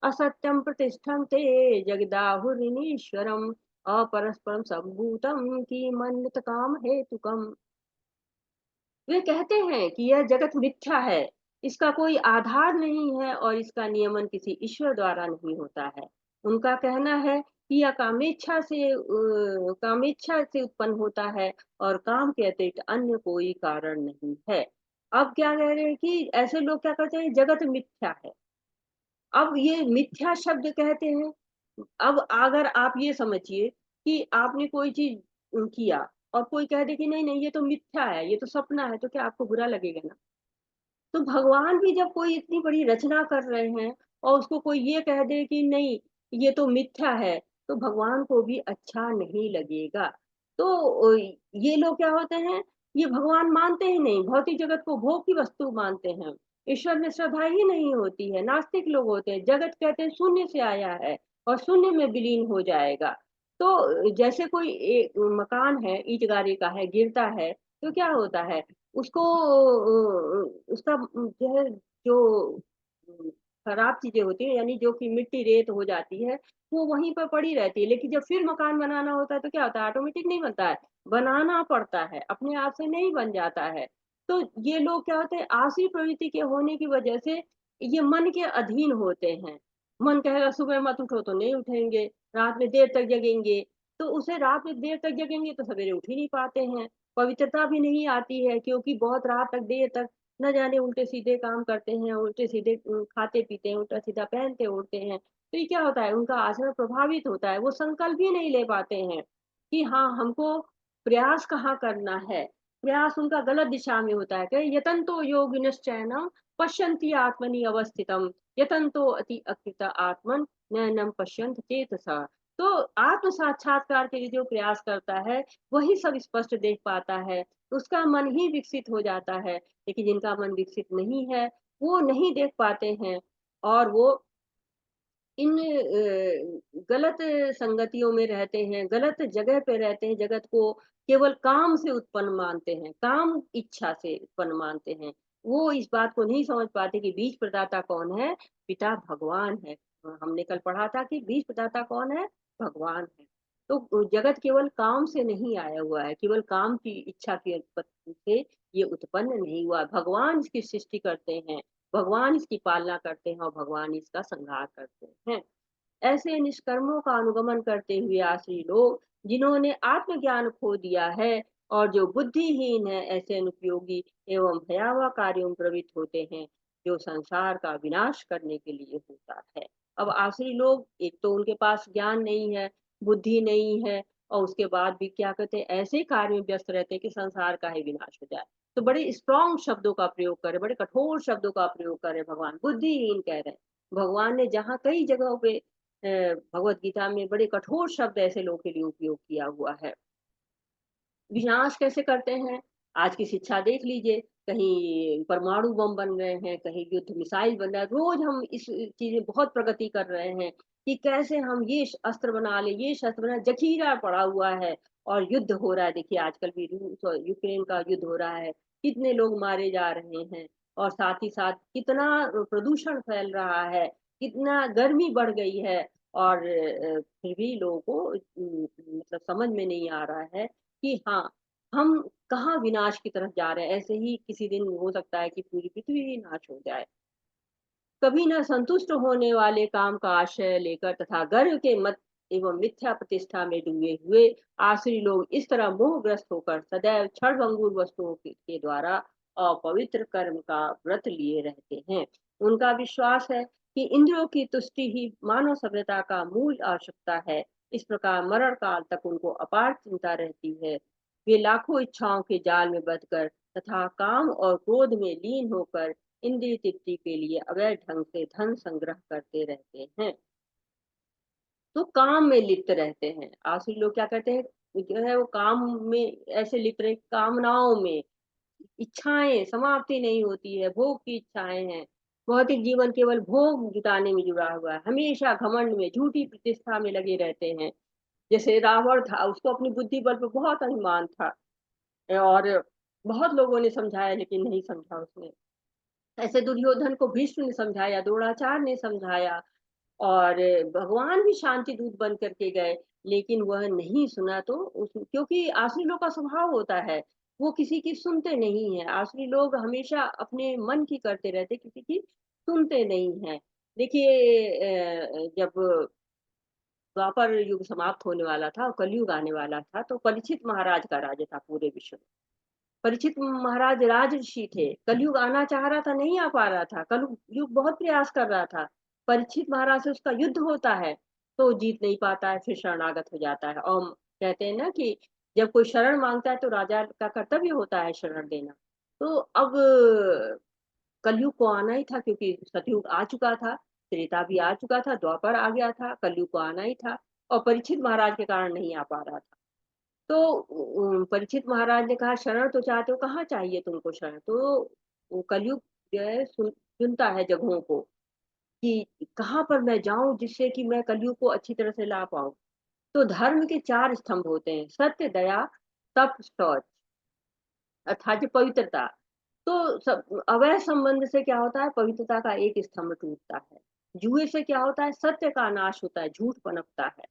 असत्यम प्रतिष्ठम ते जगदाहुरीश्वरम अपरस्परम संभूतम की मन्नत काम हेतुकम। वे कहते हैं कि यह जगत मिथ्या है, इसका कोई आधार नहीं है और इसका नियमन किसी ईश्वर द्वारा नहीं होता है। उनका कहना है कि यह कामेच्छा से उत्पन्न होता है और काम के अतिरिक्त अन्य कोई कारण नहीं है। अब क्या कह रहे हैं कि ऐसे लोग क्या करते हैं, जगत मिथ्या है। अब ये मिथ्या शब्द कहते हैं। अब अगर आप ये समझिए कि आपने कोई चीज किया और कोई कह दे कि नहीं नहीं ये तो मिथ्या है, ये तो सपना है, तो क्या आपको बुरा लगेगा ना। तो भगवान भी जब कोई इतनी बड़ी रचना कर रहे हैं और उसको कोई ये कह दे कि नहीं ये तो मिथ्या है, तो भगवान को भी अच्छा नहीं लगेगा। तो ये लोग क्या होते हैं, ये भगवान मानते ही नहीं, भौतिक जगत को भोग की वस्तु मानते हैं, ईश्वर में श्रद्धा ही नहीं होती है, नास्तिक लोग होते हैं। जगत कहते हैं शून्य से आया है और शून्य में विलीन हो जाएगा। तो जैसे कोई एक मकान है, ईंट गारी का है, गिरता है तो क्या होता है, उसको उसका जो है, जो खराब चीजें होती है, यानी जो कि मिट्टी रेत हो जाती है, वो वहीं पर पड़ी रहती है। लेकिन जब फिर मकान बनाना होता है तो क्या होता है, ऑटोमेटिक नहीं बनता है, बनाना पड़ता है, अपने आप से नहीं बन जाता है। तो ये लोग क्या होते हैं, आसुरी प्रवृत्ति के होने की वजह से ये मन के अधीन होते हैं। मन कहेगा सुबह मत उठो तो नहीं उठेंगे, रात में देर तक जगेंगे, तो उसे रात में देर तक जगेंगे तो सवेरे उठ ही नहीं पाते हैं। पवित्रता भी नहीं आती है क्योंकि बहुत रात तक देर तक न जाने उल्टे-सीधे काम करते हैं, उल्टे-सीधे खाते-पीते हैं, उल्टा-सीधा पहनते-ओढ़ते हैं। तो ये क्या होता है, उनका आचरण प्रभावित होता है, वो संकल्प ही नहीं ले पाते हैं कि हाँ, हमको प्रयास कहाँ करना है। प्रयास उनका गलत दिशा में होता है कि यतन्तो योगिनश्चैनं पश्यन्ति आत्मनि अवस्थितं, यतन्तो अति अकृता आत्मन् नैनं पश्यन्त चेतसा। तो आत्म साक्षात्कार के लिए जो प्रयास करता है, वही सब स्पष्ट देख पाता है, उसका मन ही विकसित हो जाता है। लेकिन जिनका मन विकसित नहीं है, वो नहीं देख पाते हैं और वो इन गलत संगतियों में रहते हैं, गलत जगह पे रहते हैं, जगत को केवल काम से उत्पन्न मानते हैं, काम इच्छा से उत्पन्न मानते हैं। वो इस बात को नहीं समझ पाते कि बीज प्रदाता कौन है? पिता भगवान है। हमने कल पढ़ा था कि बीज प्रदाता कौन है? भगवान है। तो जगत केवल काम से नहीं आया हुआ है, केवल काम की इच्छा की उत्पत्ति से ये उत्पन्न नहीं हुआ। भगवान इसकी सृष्टि करते हैं। भगवान इसकी पालना करते हैं और भगवान इसका संहार करते हैं। ऐसे निष्कर्मों का अनुगमन करते हुए आश्री लोग जिन्होंने आत्मज्ञान खो दिया है और जो बुद्धिहीन है, ऐसे अनुपयोगी एवं भयावह कार्यों में प्रवृत्त होते हैं जो संसार का विनाश करने के लिए होता है। अब आश्री लोग, एक तो उनके पास ज्ञान नहीं है, बुद्धि नहीं है और उसके बाद भी क्या कहते हैं, ऐसे कार्य में व्यस्त रहते हैं कि संसार का ही विनाश हो जाए। तो बड़े स्ट्रॉन्ग शब्दों का प्रयोग करे, बड़े कठोर शब्दों का प्रयोग करे, भगवान बुद्धिहीन कह रहे हैं। भगवान ने जहाँ कई जगहों पे भगवत गीता में बड़े कठोर शब्द ऐसे लोगों के लिए उपयोग किया हुआ है। विनाश कैसे करते हैं? आज की शिक्षा देख लीजिए, कहीं परमाणु बम बन रहे हैं, कहीं युद्ध मिसाइल बन रहा है। रोज हम इस चीज़ में बहुत प्रगति कर रहे हैं कि कैसे हम ये अस्त्र बना लें, ये शस्त्र बना, जखीरा पड़ा हुआ है और युद्ध हो रहा है। देखिए आजकल भी रूस और यूक्रेन का युद्ध हो रहा है, कितने लोग मारे जा रहे हैं और साथ ही साथ कितना प्रदूषण फैल रहा है, कितना गर्मी बढ़ गई है और फिर भी लोगों को मतलब समझ में नहीं आ रहा है कि हाँ, हम कहाँ विनाश की तरफ जा रहे हैं। ऐसे ही किसी दिन हो सकता है कि पूरी पृथ्वी ही नाश हो जाए। कभी न संतुष्ट होने वाले काम का आश्रय लेकर तथा गर्व के मत एवं मिथ्या प्रतिष्ठा में डूबे हुए आसुरी लोग इस तरह मोहग्रस्त होकर सदैव क्षणभंगुर वस्तुओं के द्वारा अपवित्र कर्म का व्रत लिए रहते हैं। उनका विश्वास है कि इंद्रियों की तुष्टि ही मानव सभ्यता का मूल आवश्यकता है। इस प्रकार मरण काल तक उनको अपार चिंता रहती है। वे लाखों इच्छाओं के जाल में बंधकर तथा काम और क्रोध में लीन होकर इंद्रिय तृप्ति के लिए अवैध ढंग से धन संग्रह करते रहते हैं। तो काम में लिप्त रहते हैं। आसुरी लोग क्या करते हैं, जो है वो काम में ऐसे लिप्त रहे, कामनाओं में, इच्छाएं समाप्ति नहीं होती है, भोग की इच्छाएं हैं। भौतिक जीवन केवल भोग जुटाने में जुड़ा हुआ है, हमेशा घमंड में, झूठी प्रतिष्ठा में लगे रहते हैं। जैसे रावण था, उसको अपनी बुद्धि बल पर बहुत अभिमान था और बहुत लोगों ने समझाया लेकिन नहीं समझा उसने। ऐसे दुर्योधन को भीष्म ने समझाया, द्रोणाचार्य ने समझाया और भगवान भी शांति दूत बन करके गए, लेकिन वह नहीं सुना। तो क्योंकि आसुरी लोग का स्वभाव होता है, वो किसी की सुनते नहीं है। आसुरी लोग हमेशा अपने मन की करते रहते, किसी की सुनते नहीं है। देखिए जब द्वापर युग समाप्त होने वाला था और कलयुग आने वाला था, तो परीक्षित महाराज का राज्य था पूरे विश्व में। परीक्षित महाराज राजऋषि थे, कलयुग आना चाह रहा था, नहीं आ पा रहा था, कलयुग बहुत प्रयास कर रहा था। परीक्षित महाराज से उसका युद्ध होता है, तो जीत नहीं पाता है, फिर शरणागत हो जाता है। और कहते हैं ना कि जब कोई शरण मांगता है तो राजा का कर्तव्य होता है शरण देना। तो अब कलयुग को आना ही था क्योंकि सतयुग आ चुका था, त्रेता भी आ चुका था, द्वापर आ गया था, कलयुग को आना ही था और परीक्षित महाराज के कारण नहीं आ पा रहा था। तो परीक्षित महाराज ने कहा शरण तो चाहते हो, कहाँ चाहिए तुमको शरण? तो कलयुग जो है चुनता है जगहों को कि कहाँ पर मैं जाऊं जिससे कि मैं कलयुग को अच्छी तरह से ला पाऊं। तो धर्म के 4 स्तंभ होते हैं, सत्य, दया, तप, शौच, अर्थात जो पवित्रता। तो सब अवैध संबंध से क्या होता है, पवित्रता का एक स्तंभ टूटता है। जुए से क्या होता है, सत्य का नाश होता है, झूठ पनपता है।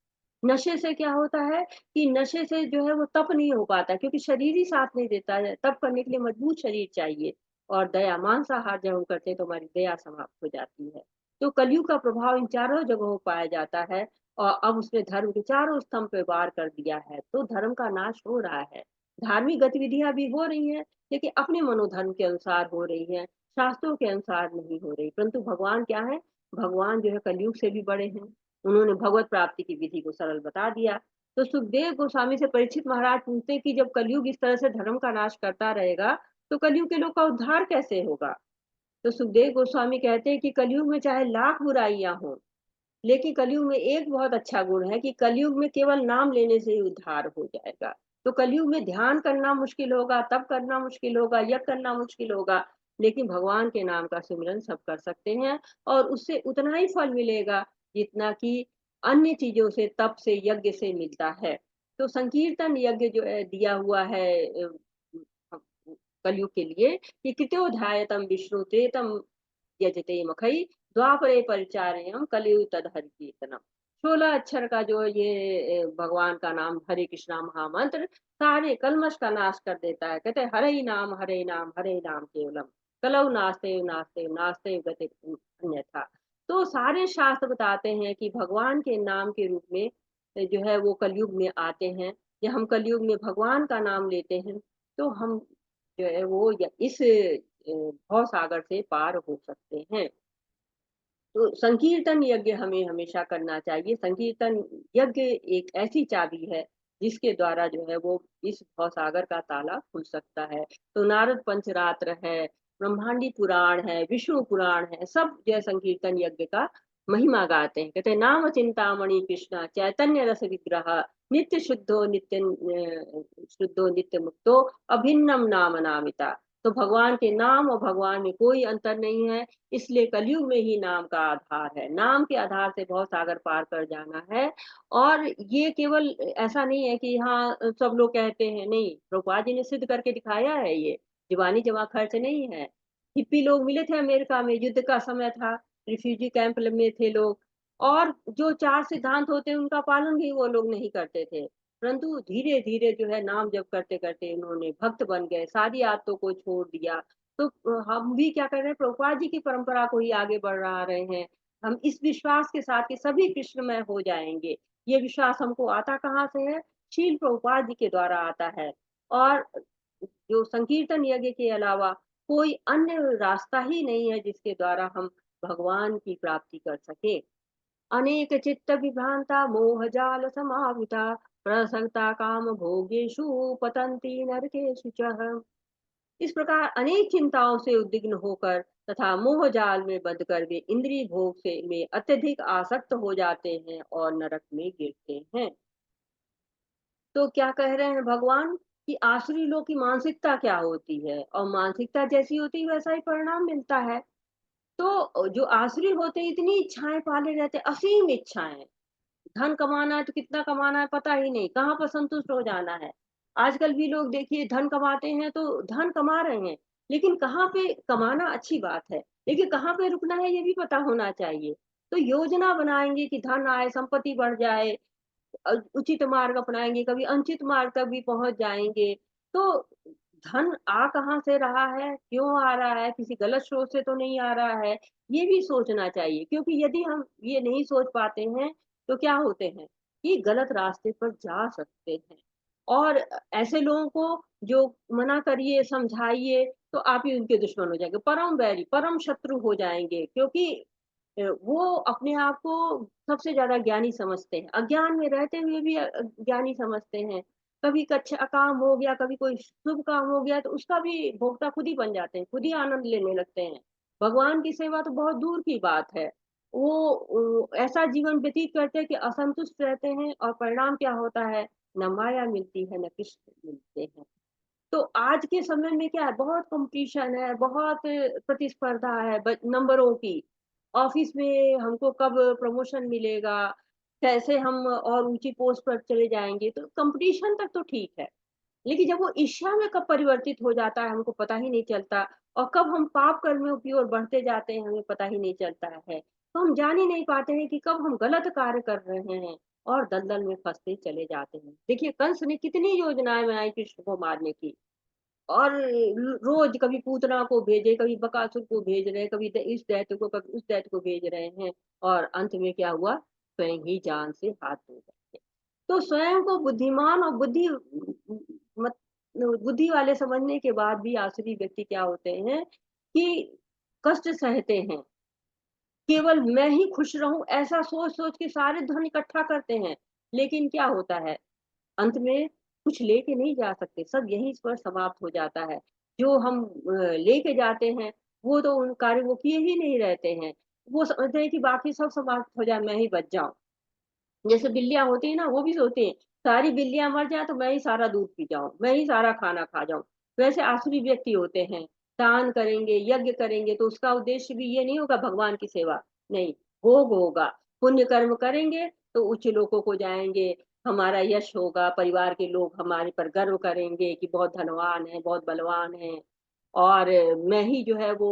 नशे से क्या होता है कि नशे से जो है वो तप नहीं हो पाता क्योंकि शरीर ही साथ नहीं देता है, तप करने के लिए मजबूत शरीर चाहिए। और दया, मांसाहार जब हम करते हैं तो हमारी दया समाप्त हो जाती है। तो कलयुग का प्रभाव इन चारों जगहों पाया जाता है और अब उसने धर्म के चारों स्तंभ पे वार कर दिया है, तो धर्म का नाश हो रहा है। धार्मिक गतिविधियां भी हो रही हैं, लेकिन अपने मनोधर्म के अनुसार हो रही हैं, शास्त्रों के अनुसार नहीं हो रही। परंतु भगवान क्या है, भगवान जो है कलयुग से भी बड़े हैं। उन्होंने भगवत प्राप्ति की विधि को सरल बता दिया। तो सुखदेव गोस्वामी से परीक्षित महाराज पूछते कि जब कलयुग इस तरह से धर्म का नाश करता रहेगा तो कलयुग के लोग का उद्धार कैसे होगा। तो सुखदेव गोस्वामी कहते हैं कि कलयुग में चाहे लाख बुराइयां हों, लेकिन कलयुग में एक बहुत अच्छा गुण है कि कलयुग में केवल नाम लेने से ही उद्धार हो जाएगा। तो कलयुग में ध्यान करना मुश्किल होगा, तप करना मुश्किल होगा, यज्ञ करना मुश्किल होगा, लेकिन भगवान के नाम का सिमरन सब कर सकते हैं और उससे उतना ही फल मिलेगा जितना कि अन्य चीजों से, तप से, यज्ञ से मिलता है। तो संकीर्तन यज्ञ जो है दिया हुआ है कलयुग के लिए कि कृत्योध्यायतम विष्णु यजते मखई द्वापरे परिचार्यम कलियुग तद हरि कीर्तनम। 16 अक्षर का जो ये भगवान का नाम हरे कृष्णा महामंत्र सारे कलमश का नाश कर देता है। कहते हैं हरे नाम केवलम कलौ नास्ते नास्ते नास्ते गति अन्यथा। तो सारे शास्त्र बताते हैं कि भगवान के नाम के रूप में जो है वो कलयुग में आते हैं। जब हम कलयुग में भगवान का नाम लेते हैं तो हम जो है वो इस भव सागर से पार हो सकते हैं। तो संकीर्तन यज्ञ हमें हमेशा करना चाहिए। संकीर्तन यज्ञ एक ऐसी चाबी है जिसके द्वारा जो है वो इस भव सागर का ताला खुल सकता है। तो नारद पंचरात्र है, ब्रह्मांडी पुराण है, विष्णु पुराण है, सब जो है संकीर्तन यज्ञ का महिमा गाते हैं। कहते हैं नाम चिंतामणि कृष्ण चैतन्य रस विग्रह शुद्धो नित्य मुक्तो अभिन्नम नाम नामिता। तो भगवान के नाम और भगवान में कोई अंतर नहीं है, इसलिए कलयुग में ही नाम का आधार है। नाम के आधार से बहुत सागर पार कर जाना है। और ये केवल ऐसा नहीं है कि हाँ सब लोग कहते हैं, नहीं, प्रभुपाद जी ने सिद्ध करके दिखाया है। ये जुबानी जमा खर्च नहीं है। हिप्पी लोग मिले थे अमेरिका में, युद्ध का समय था, रिफ्यूजी कैंप में थे लोग, और जो चार सिद्धांत होते हैं उनका पालन भी वो लोग नहीं करते थे। परंतु धीरे धीरे जो है नाम जप करते करते उन्होंने भक्त बन गए, सारी आदतों को छोड़ दिया। तो हम भी क्या कर रहे हैं, प्रभुपाद जी की परंपरा को ही आगे बढ़ा रहे हैं। हम इस विश्वास के साथ कि सभी कृष्णमय हो जाएंगे। ये विश्वास हमको आता कहाँ से है, शील प्रभुपाद जी के द्वारा आता है। और जो संकीर्तन यज्ञ के अलावा कोई अन्य रास्ता ही नहीं है जिसके द्वारा हम भगवान की प्राप्ति कर सके। अनेक चित्त विभ्रांता मोह जाल समावृता प्रसक्ता काम भोगेशु पतंती नरकेषु च। इस प्रकार अनेक चिंताओं से उद्विग्न होकर तथा मोह जाल में बंध कर वे इंद्रिय भोग से में अत्यधिक आसक्त हो जाते हैं और नरक में गिरते हैं। तो क्या कह रहे हैं भगवान कि आसुरी लोग की मानसिकता क्या होती है, और मानसिकता जैसी होती है वैसा ही परिणाम मिलता है। तो जो आसुरी होते हैं इतनी इच्छाएं पाले रहते हैं, असीम इच्छाएं, धन कमाना है तो कितना कमाना है पता ही नहीं, कहाँ पर संतुष्ट हो जाना है। आजकल भी लोग देखिए धन कमाते हैं तो धन कमा रहे हैं, लेकिन कहाँ पे कमाना अच्छी बात है, लेकिन कहाँ पे रुकना है ये भी पता होना चाहिए। तो योजना बनाएंगे कि धन आए, संपत्ति बढ़ जाए, उचित मार्ग अपनाएंगे, कभी अनुचित मार्ग तक भी पहुंच जाएंगे। तो धन आ कहाँ से रहा है, क्यों आ रहा है, किसी गलत स्रोत से तो नहीं आ रहा है, ये भी सोचना चाहिए। क्योंकि यदि हम ये नहीं सोच पाते हैं तो क्या होते हैं कि गलत रास्ते पर जा सकते हैं। और ऐसे लोगों को जो मना करिए, समझाइए, तो आप ही उनके दुश्मन हो जाएंगे, परम वैरी, परम शत्रु हो जाएंगे। क्योंकि वो अपने आप को सबसे ज्यादा ज्ञानी समझते हैं, अज्ञान में रहते हुए भी ज्ञानी समझते हैं। कभी अच्छा काम हो गया, कभी कोई शुभ काम हो गया तो उसका भी भोक्ता खुद ही बन जाते हैं, खुद ही आनंद लेने लगते हैं। भगवान की सेवा तो बहुत दूर की बात है। वो ऐसा जीवन व्यतीत करते हैं कि असंतुष्ट रहते हैं, और परिणाम क्या होता है, न माया मिलती है, न कृष्ण मिलते हैं। तो आज के समय में क्या है, बहुत कंपटीशन है, बहुत प्रतिस्पर्धा है नंबरों की। ऑफिस में हमको कब प्रमोशन मिलेगा, कैसे हम और ऊंची पोस्ट पर चले जाएंगे, तो कंपटीशन तक तो ठीक है। लेकिन जब वो ईर्ष्या में कब परिवर्तित हो जाता है हमको पता ही नहीं चलता, और कब हम पाप कर्मों की ओर बढ़ते जाते हैं हमें पता ही नहीं चलता है। तो हम जान ही नहीं पाते हैं कि कब हम गलत कार्य कर रहे हैं और दलदल में फंसते चले जाते हैं। देखिए कंस ने कितनी योजनाएं बनाई कृष्ण को मारने की, और रोज कभी पूतना को भेजे, कभी बकासुर को भेज रहे हैं, कभी इस दैत्य को, कभी उस दैत्य को भेज रहे हैं, और अंत में क्या हुआ, स्वयं ही जान से हाथ धो गए। तो स्वयं को बुद्धिमान और मत बुद्धि वाले समझने के बाद भी आसुरी व्यक्ति क्या होते हैं कि कष्ट सहते हैं, केवल मैं ही खुश रहूं ऐसा सोच सोच के सारे धन इकट्ठा करते हैं, लेकिन क्या होता है, अंत में कुछ लेके नहीं जा सकते, सब यहीं पर समाप्त हो जाता है। जो हम लेके जाते हैं, वो तो उन कार्य वो किए ही नहीं रहते हैं। वो समझते हैं कि बाकी सब समाप्त हो जाए, मैं ही बच जाऊं। जैसे बिल्लियां होती है ना, वो भी सोचती हैं सारी बिल्लियां मर जाए तो मैं ही सारा दूध पी जाऊं, मैं ही सारा खाना खा जाऊं। वैसे आसुरी व्यक्ति होते हैं, दान करेंगे, यज्ञ करेंगे, तो उसका उद्देश्य भी ये नहीं होगा भगवान की सेवा, नहीं, भोग होगा। पुण्य कर्म करेंगे तो उच्च लोकों को जाएंगे, हमारा यश होगा, परिवार के लोग हमारे पर गर्व करेंगे कि बहुत धनवान है, बहुत बलवान है, और मैं ही जो है वो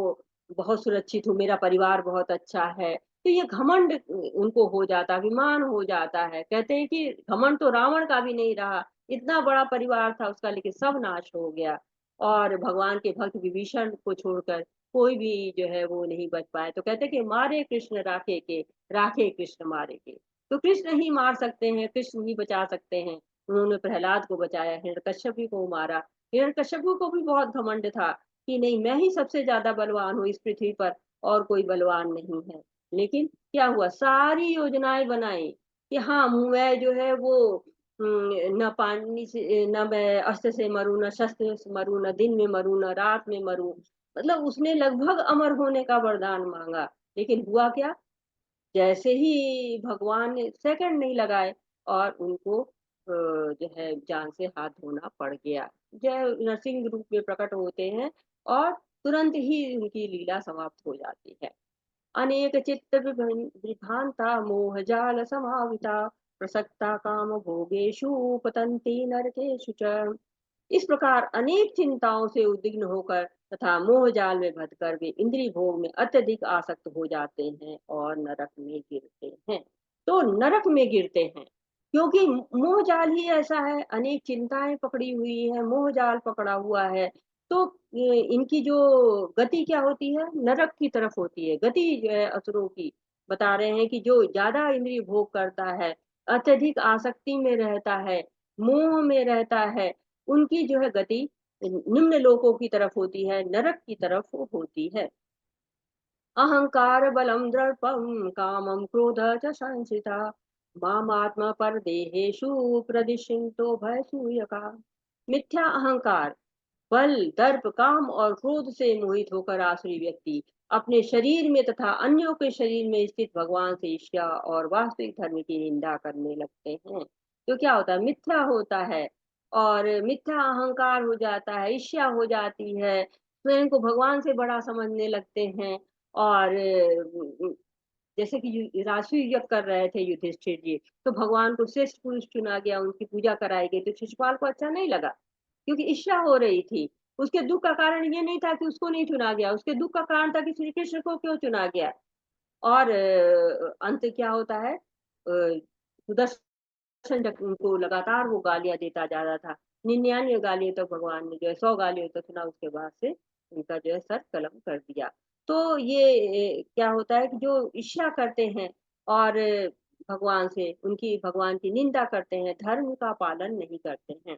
बहुत सुरक्षित हूँ, मेरा परिवार बहुत अच्छा है। तो ये घमंड उनको हो जाता, अभिमान हो जाता है। कहते हैं कि घमंड तो रावण का भी नहीं रहा, इतना बड़ा परिवार था उसका, लेकिन सब नाश हो गया। और भगवान के भक्त विभीषण को छोड़कर कोई भी जो है वो नहीं बच पाए। तो कहते हैं कि मारे कृष्ण राखे के, राखे कृष्ण मारे के। तो कृष्ण ही मार सकते हैं, कृष्ण ही बचा सकते हैं। उन्होंने प्रहलाद को बचाया, हिरण्यकश्यप को मारा। हिरण्यकश्यप को भी बहुत घमंड था कि नहीं, मैं ही सबसे ज्यादा बलवान हूँ इस पृथ्वी पर, और कोई बलवान नहीं है। लेकिन क्या हुआ, सारी योजनाएं बनाई कि हाँ मैं जो है वो न पानी से, न मैं अस्त्र से मरूं, न शस्त्र से मरूं, न दिन में मरूं, न रात में मरूं। मतलब उसने लगभग अमर होने का वरदान मांगा, लेकिन हुआ क्या, जैसे ही भगवान ने सेकंड नहीं लगाए और उनको जो है जान से हाथ धोना पड़ गया। जय नरसिंह रूप में प्रकट होते हैं और तुरंत ही उनकी लीला समाप्त हो जाती है। अनेक चित्त विभ्रांता मोह जाल समाविता प्रसक्ता काम भोगेषु पतन्ति नरकेषु च। इस प्रकार अनेक चिंताओं से उद्विग्न होकर तथा मोह जाल में बंधकर वे इंद्रिय भोग में अत्यधिक आसक्त हो जाते हैं और नरक में गिरते हैं। तो नरक में गिरते हैं क्योंकि मोह जाल ही ऐसा है, अनेक चिंताएं पकड़ी हुई है, मोह जाल पकड़ा हुआ है। तो इनकी जो गति क्या होती है, नरक की तरफ होती है गति जो है असुरों की। बता रहे हैं कि जो ज्यादा इंद्रिय भोग करता है, अत्यधिक आसक्ति में रहता है, मोह में रहता है, उनकी जो है गति निम्न लोकों की तरफ होती है, नरक की तरफ होती है। अहंकार बलम दर्पम कामम क्रोध च संश्रिता मामात्म पर देहेशु प्रदिशंतो भय सूयका। मिथ्या अहंकार, बल, दर्प, काम और क्रोध से मोहित होकर आसुरी व्यक्ति अपने शरीर में तथा अन्यों के शरीर में स्थित भगवान से ईर्ष्या और वास्तविक धर्म की निंदा करने लगते हैं। तो क्या होता है, मिथ्या होता है और मिथ्या अहंकार हो जाता है, ईर्ष्या हो जाती है, स्वयं को भगवान से बड़ा समझने लगते हैं। और जैसे कि राजसूय यज्ञ कर रहे थे युधिष्ठिर जी, तो भगवान को श्रेष्ठ पुरुष चुना गया, उनकी पूजा कराई गई, तो शिशुपाल को अच्छा नहीं लगा क्योंकि ईर्ष्या हो रही थी। उसके दुख का कारण ये नहीं था कि उसको नहीं चुना गया, उसके दुख का कारण था कि श्री कृष्ण को क्यों चुना गया। और अंत क्या होता है, सुदर्शन चक्र उनको लगातार वो गालियां देता जा रहा था। 99 गालियां तो भगवान ने जो है 100 गालियां तो सुना, उसके बाद से उनका जो है सर कलम कर दिया। तो ये क्या होता है कि जो ईर्ष्या करते हैं और भगवान से उनकी भगवान की निंदा करते हैं, धर्म का पालन नहीं करते हैं।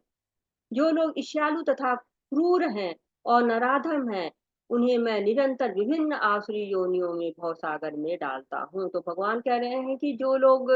जो लोग ईर्ष्यालु तथा क्रूर हैं और नराधम हैं, उन्हें मैं निरंतर विभिन्न आसुरी योनियों में भवसागर में डालता हूँ। तो भगवान कह रहे हैं कि जो लोग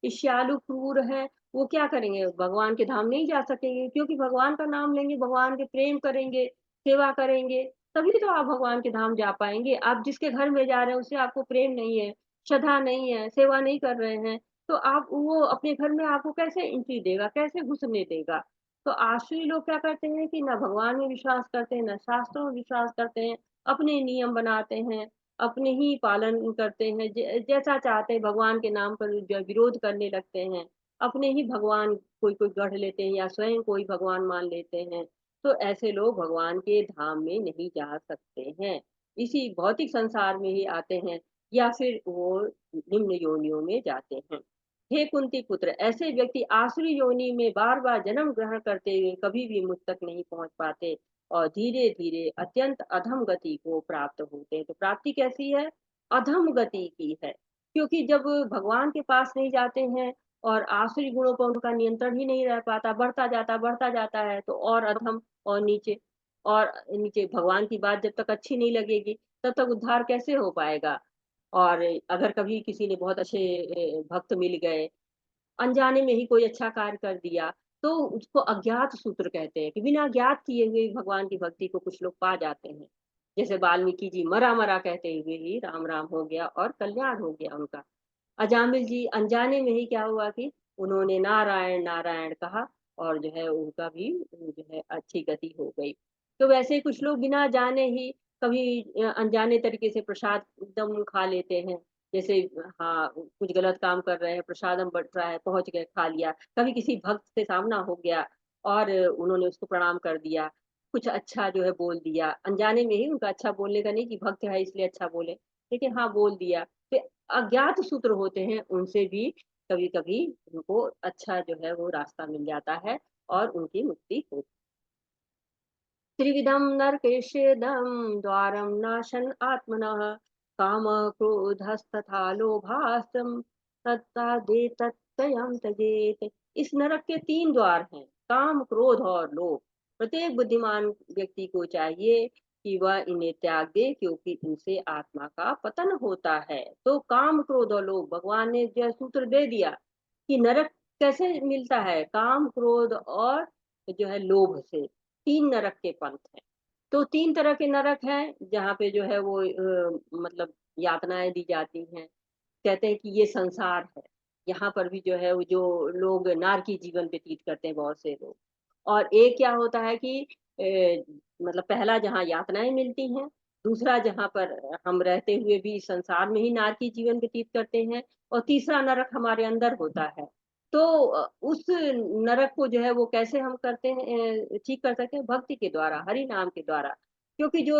ईर्ष्यालु क्रूर हैं, वो क्या करेंगे, भगवान के धाम नहीं जा सकेंगे, क्योंकि भगवान का नाम लेंगे, भगवान के प्रेम करेंगे, सेवा करेंगे, तभी तो आप भगवान के धाम जा पाएंगे। आप जिसके घर में जा रहे हैं उससे आपको प्रेम नहीं है, श्रद्धा नहीं है, सेवा नहीं कर रहे हैं, तो आप वो अपने घर में आपको कैसे एंट्री देगा, कैसे घुसने देगा। तो आश्रय लोग क्या करते हैं कि ना भगवान में विश्वास करते हैं, ना शास्त्रों में विश्वास करते हैं, अपने नियम बनाते हैं, अपने ही पालन करते हैं, जैसा चाहते हैं भगवान के नाम पर जो विरोध करने लगते हैं, अपने ही भगवान कोई कोई गढ़ लेते हैं या स्वयं कोई भगवान मान लेते हैं। तो ऐसे लोग भगवान के धाम में नहीं जा सकते हैं, इसी भौतिक संसार में ही आते हैं या फिर वो निम्न योनियों में जाते हैं। हे कुंती पुत्र, ऐसे व्यक्ति आसुरी योनि में बार बार जन्म ग्रहण करते हुए कभी भी मुझ तक नहीं पहुंच पाते। और धीरे धीरे अत्यंत अधम गति को प्राप्त होते हैं। तो प्राप्ति कैसी है? अधम गति की है, क्योंकि जब भगवान के पास नहीं जाते हैं और आसुरी गुणों पर उनका नियंत्रण ही नहीं रह पाता, बढ़ता जाता है, तो और अधम और नीचे और नीचे। भगवान की बात जब तक अच्छी नहीं लगेगी तब तक उद्धार कैसे हो पाएगा? और अगर कभी किसी ने बहुत अच्छे भक्त मिल गए, अनजाने में ही कोई अच्छा कार्य कर दिया, तो उसको अज्ञात सूत्र कहते हैं कि बिना ज्ञात किए हुए भगवान की भक्ति को कुछ लोग पा जाते हैं। जैसे वाल्मीकि जी मरा मरा कहते हुए ही राम राम हो गया और कल्याण हो गया उनका। अजामिल जी अनजाने में ही क्या हुआ कि उन्होंने नारायण नारायण कहा और जो है उनका भी जो है अच्छी गति हो गई। तो वैसे ही कुछ लोग बिना जाने ही कभी अनजाने तरीके से प्रसाद एकदम खा लेते हैं। जैसे हाँ, कुछ गलत काम कर रहे हैं, प्रसादम बँट रहा है, पहुँच गए, खा लिया। कभी किसी भक्त से सामना हो गया और उन्होंने उसको प्रणाम कर दिया। कुछ अच्छा जो है बोल दिया, अनजाने में ही, उनका अच्छा बोलने का नहीं कि भक्त है इसलिए अच्छा बोले, लेकिन हाँ, बोल दिया। तो अज्ञात सूत्र होते हैं, उनसे भी कभी-कभी उनको अच्छा जो है वो रास्ता मिल जाता है और उनकी मुक्ति होती है। त्रिविधं नरकेशेदं द्वारं नाशन आत्मनः काम क्रोधस्तथा लोभास्तं तत्तादेतत्ययं तजेत। इस नरक के 3 द्वार हैं, काम, क्रोध और लोभ। प्रत्येक बुद्धिमान व्यक्ति को चाहिए कि वह इन्हें त्याग दे, क्योंकि इनसे आत्मा का पतन होता है। तो काम, क्रोध और लोभ, भगवान ने जो सूत्र दे दिया कि नरक कैसे मिलता है, काम, क्रोध और जो है लोभ से। 3 नरक के पंथ हैं। तो 3 तरह के नरक हैं, जहाँ पे जो है वो मतलब यातनाएँ दी जाती हैं। कहते हैं कि ये संसार है। यहाँ पर भी जो है वो जो लोग नारकी जीवन व्यतीत करते हैं बहुत से लोग। और एक क्या होता है कि मतलब पहला जहाँ यातनाएँ मिलती हैं, दूसरा जहाँ पर हम रहते हुए भी संसार में ही नारकी जीवन व्यतीत करते हैं और तीसरा नरक हमारे अंदर होता है। तो उस नरक को जो है वो कैसे हम करते हैं, ठीक कर सकते हैं? भक्ति के द्वारा, हरि नाम के द्वारा। क्योंकि जो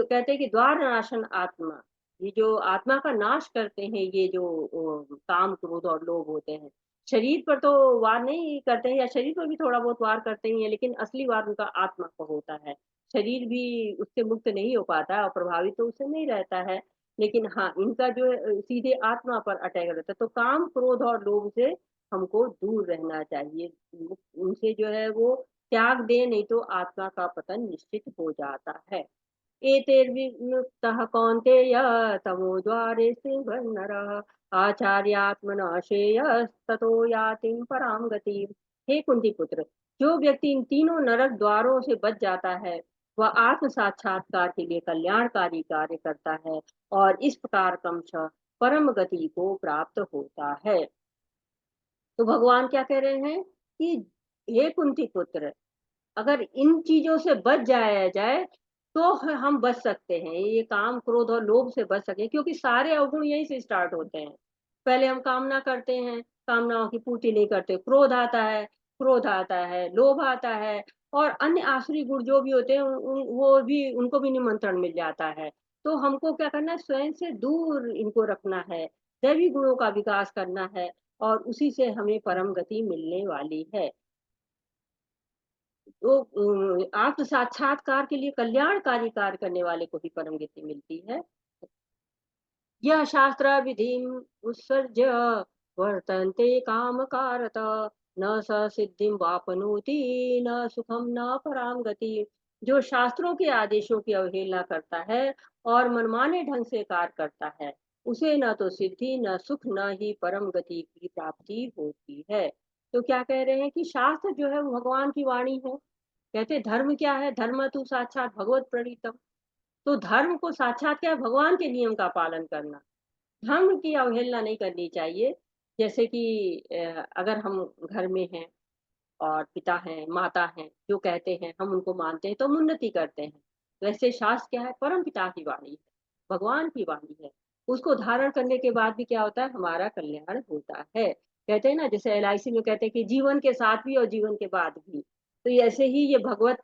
कहते हैं कि द्वार नाशन आत्मा, ये जो आत्मा का नाश करते हैं, ये जो काम, क्रोध और लोभ होते हैं। शरीर पर तो वार नहीं करते हैं, या शरीर पर भी थोड़ा बहुत वार करते ही हैं, लेकिन असली वार उनका आत्मा पर होता है। शरीर भी उससे मुक्त नहीं हो पाता है और प्रभावित तो उससे नहीं रहता है। लेकिन हाँ, इनका जो है सीधे आत्मा पर अटैक रहता है। तो काम, क्रोध और लोभ से हमको दूर रहना चाहिए। उनसे जो है वो त्याग दें, नहीं तो आत्मा का पतन निश्चित हो जाता है। एतैर्विमुक्तः कौन्तेय तमोद्वारेषु नरः आचार्यात्मनाशेयस्ततो यातिं परां गतिम्। हे कुंती पुत्र, जो व्यक्ति इन तीनों नरक द्वारों से बच जाता है, वह आत्म साक्षात्कार के लिए कल्याणकारी कार्य करता है और इस प्रकार क्रमशः परम गति को प्राप्त होता है। तो भगवान क्या कह रहे हैं कि हे कुंती पुत्र, अगर इन चीज़ों से बच जाया जाए, तो हम बच सकते हैं। ये काम, क्रोध और लोभ से बच सकें, क्योंकि सारे अवगुण यहीं से स्टार्ट होते हैं। पहले हम कामना करते हैं, कामनाओं की पूर्ति नहीं करते, क्रोध आता है, लोभ आता है और अन्य आसुरी गुण जो भी होते हैं, वो भी, उनको भी निमंत्रण मिल जाता है। तो हमको क्या करना है, स्वयं से दूर इनको रखना है, दैवी गुणों का विकास करना है और उसी से हमें परम गति मिलने वाली है। तो आत्म साक्षात्कार के लिए कल्याणकारी कार्य करने वाले को ही परम गति मिलती है। यह शास्त्र विधिम उत्सर्ज्य वर्तन्ते कामकारत न स सिद्धिं वापनोति न सुखम न पराम गति। जो शास्त्रों के आदेशों की अवहेलना करता है और मनमाने ढंग से कार्य करता है, उसे न तो सिद्धि, न सुख, न ही परम गति की प्राप्ति होती है। तो क्या कह रहे हैं कि शास्त्र जो है वो भगवान की वाणी है। कहते धर्म क्या है? धर्म तु साक्षात भगवत प्रणीतम। तो धर्म को साक्षात क्या है? भगवान के नियम का पालन करना। धर्म की अवहेलना नहीं करनी चाहिए। जैसे कि अगर हम घर में हैं और पिता हैं, माता हैं, जो कहते हैं हम उनको मानते हैं, तो हम उन्नति करते हैं। वैसे शास्त्र क्या है? परम पिता की वाणी है, भगवान की वाणी है। उसको धारण करने के बाद भी क्या होता है? हमारा कल्याण होता है। कहते हैं ना, जैसे एलआईसी में कहते हैं कि जीवन के साथ भी और जीवन के बाद भी। तो ऐसे ही ये भगवत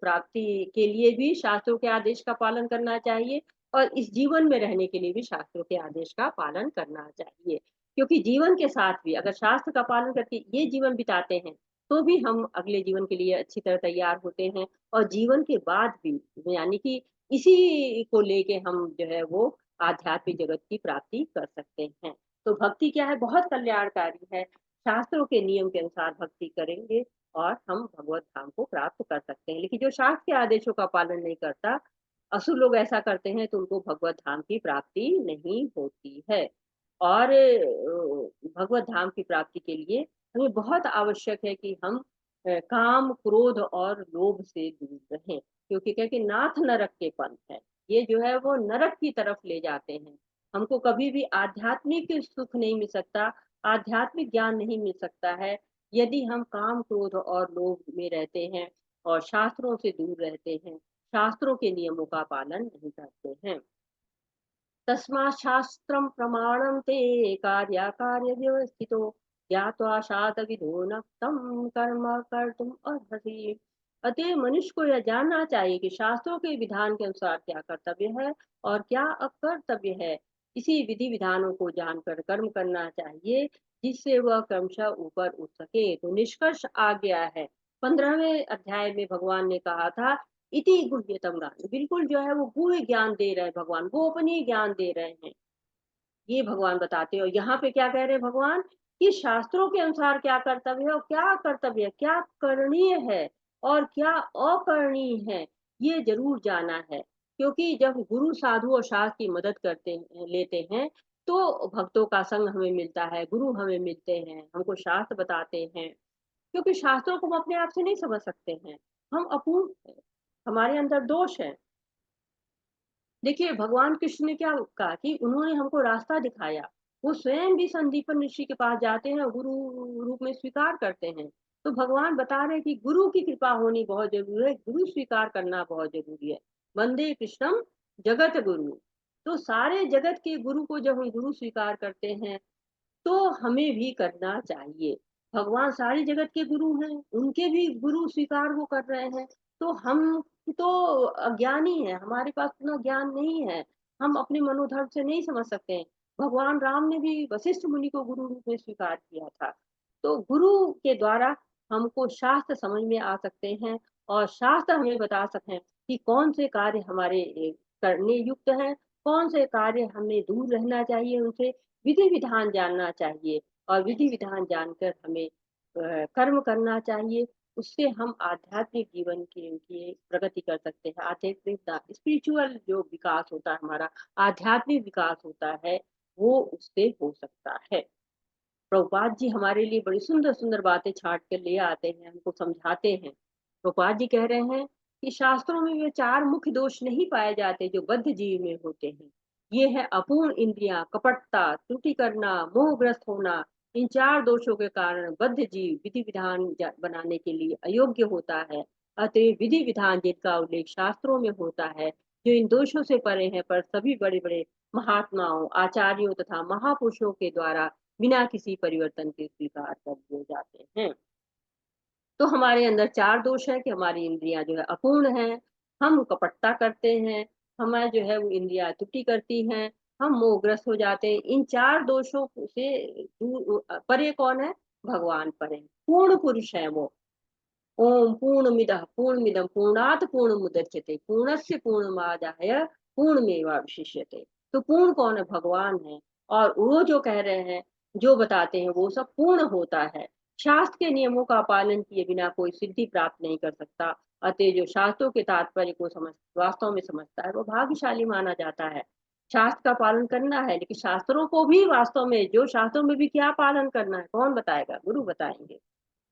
प्राप्ति के लिए भी शास्त्रों के आदेश का पालन करना चाहिए और इस जीवन में रहने के लिए भी शास्त्रों के आदेश का पालन करना चाहिए। क्योंकि जीवन के साथ भी अगर शास्त्र का पालन करके ये जीवन बिताते हैं, तो भी हम अगले जीवन के लिए अच्छी तरह तैयार होते हैं, और जीवन के बाद भी, यानी कि इसी को लेके हम जो है वो आध्यात्मिक जगत की प्राप्ति कर सकते हैं। तो भक्ति क्या है, बहुत कल्याणकारी है। शास्त्रों के नियम के अनुसार भक्ति करेंगे और हम भगवत धाम को प्राप्त कर सकते हैं। लेकिन जो शास्त्र के आदेशों का पालन नहीं करता, असुर लोग ऐसा करते हैं, तो उनको भगवत धाम की प्राप्ति नहीं होती है। और भगवत धाम की प्राप्ति के लिए हमें बहुत आवश्यक है कि हम काम, क्रोध और लोभ से दूर रहें, क्योंकि क्या कि नाथ नरक के पंथ है। ये जो है वो नरक की तरफ ले जाते हैं। हमको कभी भी आध्यात्मिक सुख नहीं मिल सकता, आध्यात्मिक ज्ञान नहीं मिल सकता है, यदि हम काम, क्रोध और लोभ में रहते हैं और शास्त्रों से दूर रहते हैं, शास्त्रों के नियमों का पालन नहीं करते हैं। तस्मात् शास्त्रं प्रमाणं ते कार्याकार्यव्यवस्थितो ज्ञात्वा शास्त्रविधो न तं कर्म कर्तुम् अर्हसि। अतः मनुष्य को यह जानना चाहिए कि शास्त्रों के विधान के अनुसार क्या कर्तव्य है और क्या अकर्तव्य है। इसी विधि विधानों को जानकर कर्म करना चाहिए, जिससे वह क्रमशः ऊपर उठ सके। तो निष्कर्ष आ गया है। 15वें अध्याय में भगवान ने कहा था, इति गुह्यतम ज्ञान, बिल्कुल जो है वो गूढ़ ज्ञान दे रहे हैं भगवान, गोपनीय ज्ञान दे रहे हैं, ये भगवान बताते हैं। और यहाँ पे क्या कह रहे हैं भगवान, कि शास्त्रों के अनुसार क्या कर्तव्य है और क्या कर्तव्य है, क्या करणीय है और क्या अकरणीय है, ये जरूर जाना है। क्योंकि जब गुरु, साधु और शास्त्र की मदद लेते हैं, तो भक्तों का संग हमें मिलता है, गुरु हमें मिलते हैं, हमको शास्त्र बताते हैं। क्योंकि शास्त्रों को हम अपने आप से नहीं समझ सकते हैं, हम अपूर्ण हैं, हमारे अंदर दोष है। देखिए भगवान कृष्ण ने क्या कहा कि उन्होंने हमको रास्ता दिखाया। वो स्वयं भी संदीपन ऋषि के पास जाते हैं, गुरु रूप में स्वीकार करते हैं। तो भगवान बता रहे हैं कि गुरु की कृपा होनी बहुत जरूरी है, गुरु स्वीकार करना बहुत जरूरी है। वंदे कृष्णम जगत गुरु। तो सारे जगत के गुरु को जब हम गुरु स्वीकार करते हैं, तो हमें भी करना चाहिए। भगवान सारी जगत के गुरु हैं, उनके भी गुरु स्वीकार वो कर रहे हैं। तो हम तो अज्ञानी है, हमारे पास उतना ज्ञान नहीं है, हम अपने मनोधर्म से नहीं समझ सकते हैं। भगवान राम ने भी वशिष्ठ मुनि को गुरु रूप में स्वीकार किया था। तो गुरु के द्वारा हमको शास्त्र समझ में आ सकते हैं, और शास्त्र हमें बता सकते हैं कि कौन से कार्य हमारे करने युक्त हैं, कौन से कार्य हमें दूर रहना चाहिए उनसे। विधि विधान जानना चाहिए, और विधि विधान जानकर हमें कर्म करना चाहिए। उससे हम आध्यात्मिक जीवन की प्रगति कर सकते हैं। आध्यात्मिक स्पिरिचुअल जो विकास होता है हमारा, आध्यात्मिक विकास होता है, वो उससे हो सकता है। प्रभुपाद जी हमारे लिए बड़ी सुंदर सुंदर बातें छांट कर ले आते हैं, हमको समझाते हैं। प्रभुपाद जी कह रहे हैं कि शास्त्रों में वे चार मुख्य दोष नहीं पाए जाते जो बद्ध जीव में होते हैं। ये है अपूर्ण इंद्रियां, कपटता, त्रुटि करना, मोहग्रस्त होना। इन चार दोषों के कारण बद्ध जीव विधि विधान बनाने के लिए अयोग्य होता है। अतः विधि विधान जिनका उल्लेख शास्त्रों में होता है, जो इन दोषों से परे हैं, पर सभी बड़े बड़े महात्माओं, आचार्यों तथा महापुरुषों के द्वारा बिना किसी परिवर्तन के स्वीकार कर दिए जाते हैं। तो हमारे अंदर चार दोष है कि हमारी इंद्रियां जो है अपूर्ण हैं, हम कपटता करते हैं, हमारे जो है वो इंद्रियां त्रुटि करती हैं, हम मोहग्रस्त हो जाते हैं। इन चार दोषों से परे कौन है, भगवान परे, पूर्ण पुरुष है वो। ओम पूर्णमिदः पूर्णमिदं पूर्णात् पूर्णमुदच्यते पूर्णस्य पूर्णमादाय पूर्णमेवावशिष्यते। तो पूर्ण कौन है, भगवान है। और वो जो कह रहे हैं, जो बताते हैं, वो सब पूर्ण होता है। शास्त्र के नियमों का पालन किए बिना कोई सिद्धि प्राप्त नहीं कर सकता। अतः जो शास्त्रों के तात्पर्य को वास्तव में समझता है, वो भाग्यशाली माना जाता है। शास्त्र का पालन करना है, लेकिन शास्त्रों को भी वास्तव में, जो शास्त्रों में भी क्या पालन करना है, कौन बताएगा, गुरु बताएंगे।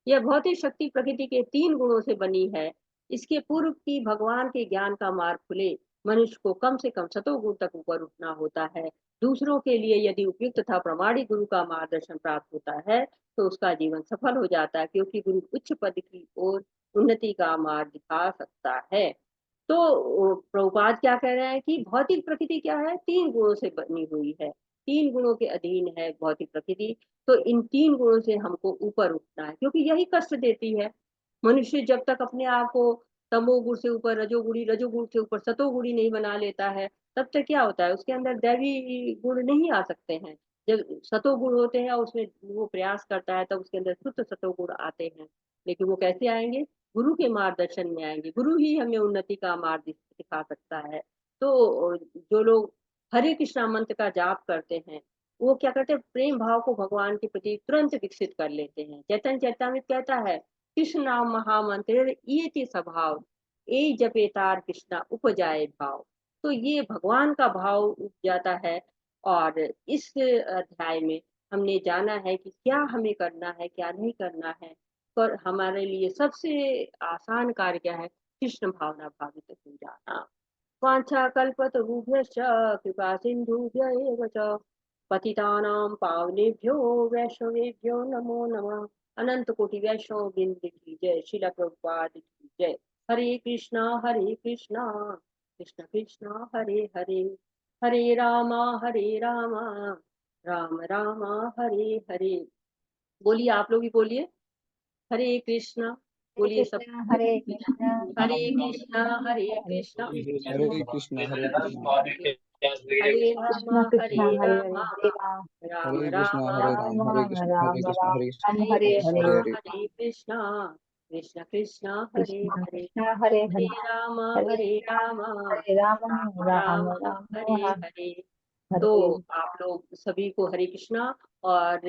यह भौतिक शक्ति प्रकृति के 3 गुणों से बनी है। इसके पूर्व की भगवान के ज्ञान का मार्ग खुले, मनुष्य को कम से कम सतोगुण तक ऊपर उठना होता है। दूसरों के लिए यदि उपयुक्त तथा प्रमाणिक गुरु का मार्गदर्शन प्राप्त होता है, तो उसका जीवन सफल हो जाता है, क्योंकि गुरु उच्च पद की ओर उन्नति का मार्ग दिखा सकता है। तो प्रभुपाद क्या कह रहे हैं कि भौतिक प्रकृति क्या है, 3 गुणों से बनी हुई है, 3 गुणों के अधीन है भौतिक प्रकृति। तो इन 3 गुणों से हमको ऊपर उठना है, क्योंकि यही कष्ट देती है। मनुष्य जब तक अपने आप को तमोगुण से ऊपर, रजोगुण से ऊपर सतोगुणी नहीं बना लेता है, तब तक क्या होता है, उसके अंदर दैवी गुण नहीं आ सकते हैं। जब सतोगुण होते हैं, उसमें वो प्रयास करता है, तब उसके अंदर शुद्ध सतोगुण आते हैं। लेकिन वो कैसे आएंगे? गुरु के मार्गदर्शन में आएंगे। गुरु ही हमें उन्नति का मार्ग दिखा सकता है। तो जो लोग हरे कृष्णा मंत्र का जाप करते हैं, वो क्या करते हैं? प्रेम भाव को भगवान के प्रति तुरंत विकसित कर लेते हैं। चैतन्य चरितामृत कहता है, कृष्ण नाम महामंत्र ये स्वभाव, ए जपे तार कृष्णा उपजाए भाव। तो ये भगवान का भाव उठ जाता है। और इस अध्याय में हमने जाना है कि क्या हमें करना है, क्या नहीं करना है। पर हमारे लिए सबसे आसान कार्य क्या है? कृष्ण भावना भावित हो जाना। वाञ्छाकल्पतरुभ्यश्च कृपा सिन्धुभ्य एव च पतितानां पावनेभ्यो वैष्णवेभ्यो नमो नमः। अनंत कोटि वैष्णव वृंद की जय। शिला प्रभुपाद की जय। हरे कृष्णा कृष्ण कृष्णा हरे हरे, हरे रामा राम रामा हरे हरे। बोलिए, आप लोग भी बोलिए, हरे कृष्णा। हरे बोलिए सब। कृष्णा हरे कृष्णा हरे कृष्णा कृष्णा हरे कृष्णा हरे कृष्णा हरे कृष्ण कृष्ण हरे हरे रामा हरे राम राम हरे कृष्णा रामा हरे राम राम हरे राम कृष्णा हरे राम कृष्णा राम हरे कृष्णा राम हरे हरे कृष्णा हरे हरे कृष्ण कृष्ण कृष्ण हरे कृष्ण हरे, कृष्ण हरे हरे हरे हरे राम हरे राम राम राम राम राम हरे हरे। तो हरे आप लोग सभी को हरे कृष्णा। और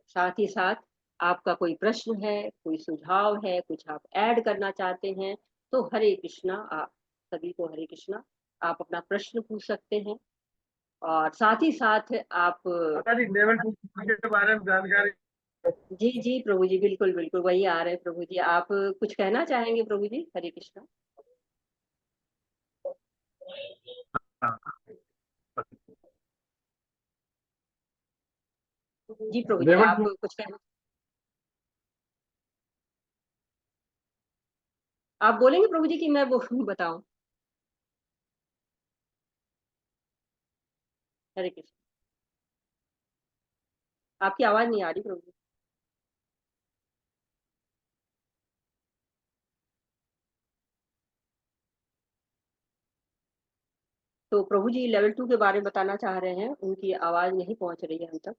साथ ही साथ आपका कोई प्रश्न है, कोई सुझाव है, कुछ आप ऐड करना चाहते हैं, तो हरे कृष्णा। आप सभी को हरे कृष्णा। आप अपना प्रश्न पूछ सकते हैं। और साथ ही साथ आप लेवल 2 के बारे में जानकारी। जी जी प्रभु जी, बिल्कुल बिल्कुल वही आ रहे हैं प्रभु जी। आप कुछ कहना चाहेंगे प्रभु जी? हरे कृष्णा। जी प्रभु जी, लेवल आप 2 कुछ कहना, आप बोलेंगे प्रभु जी कि मैं वो बताऊं? हरे कृष्ण। आपकी आवाज नहीं आ रही प्रभु जी। तो प्रभु जी लेवल 2 के बारे में बताना चाह रहे हैं, उनकी आवाज नहीं पहुंच रही है हम तक।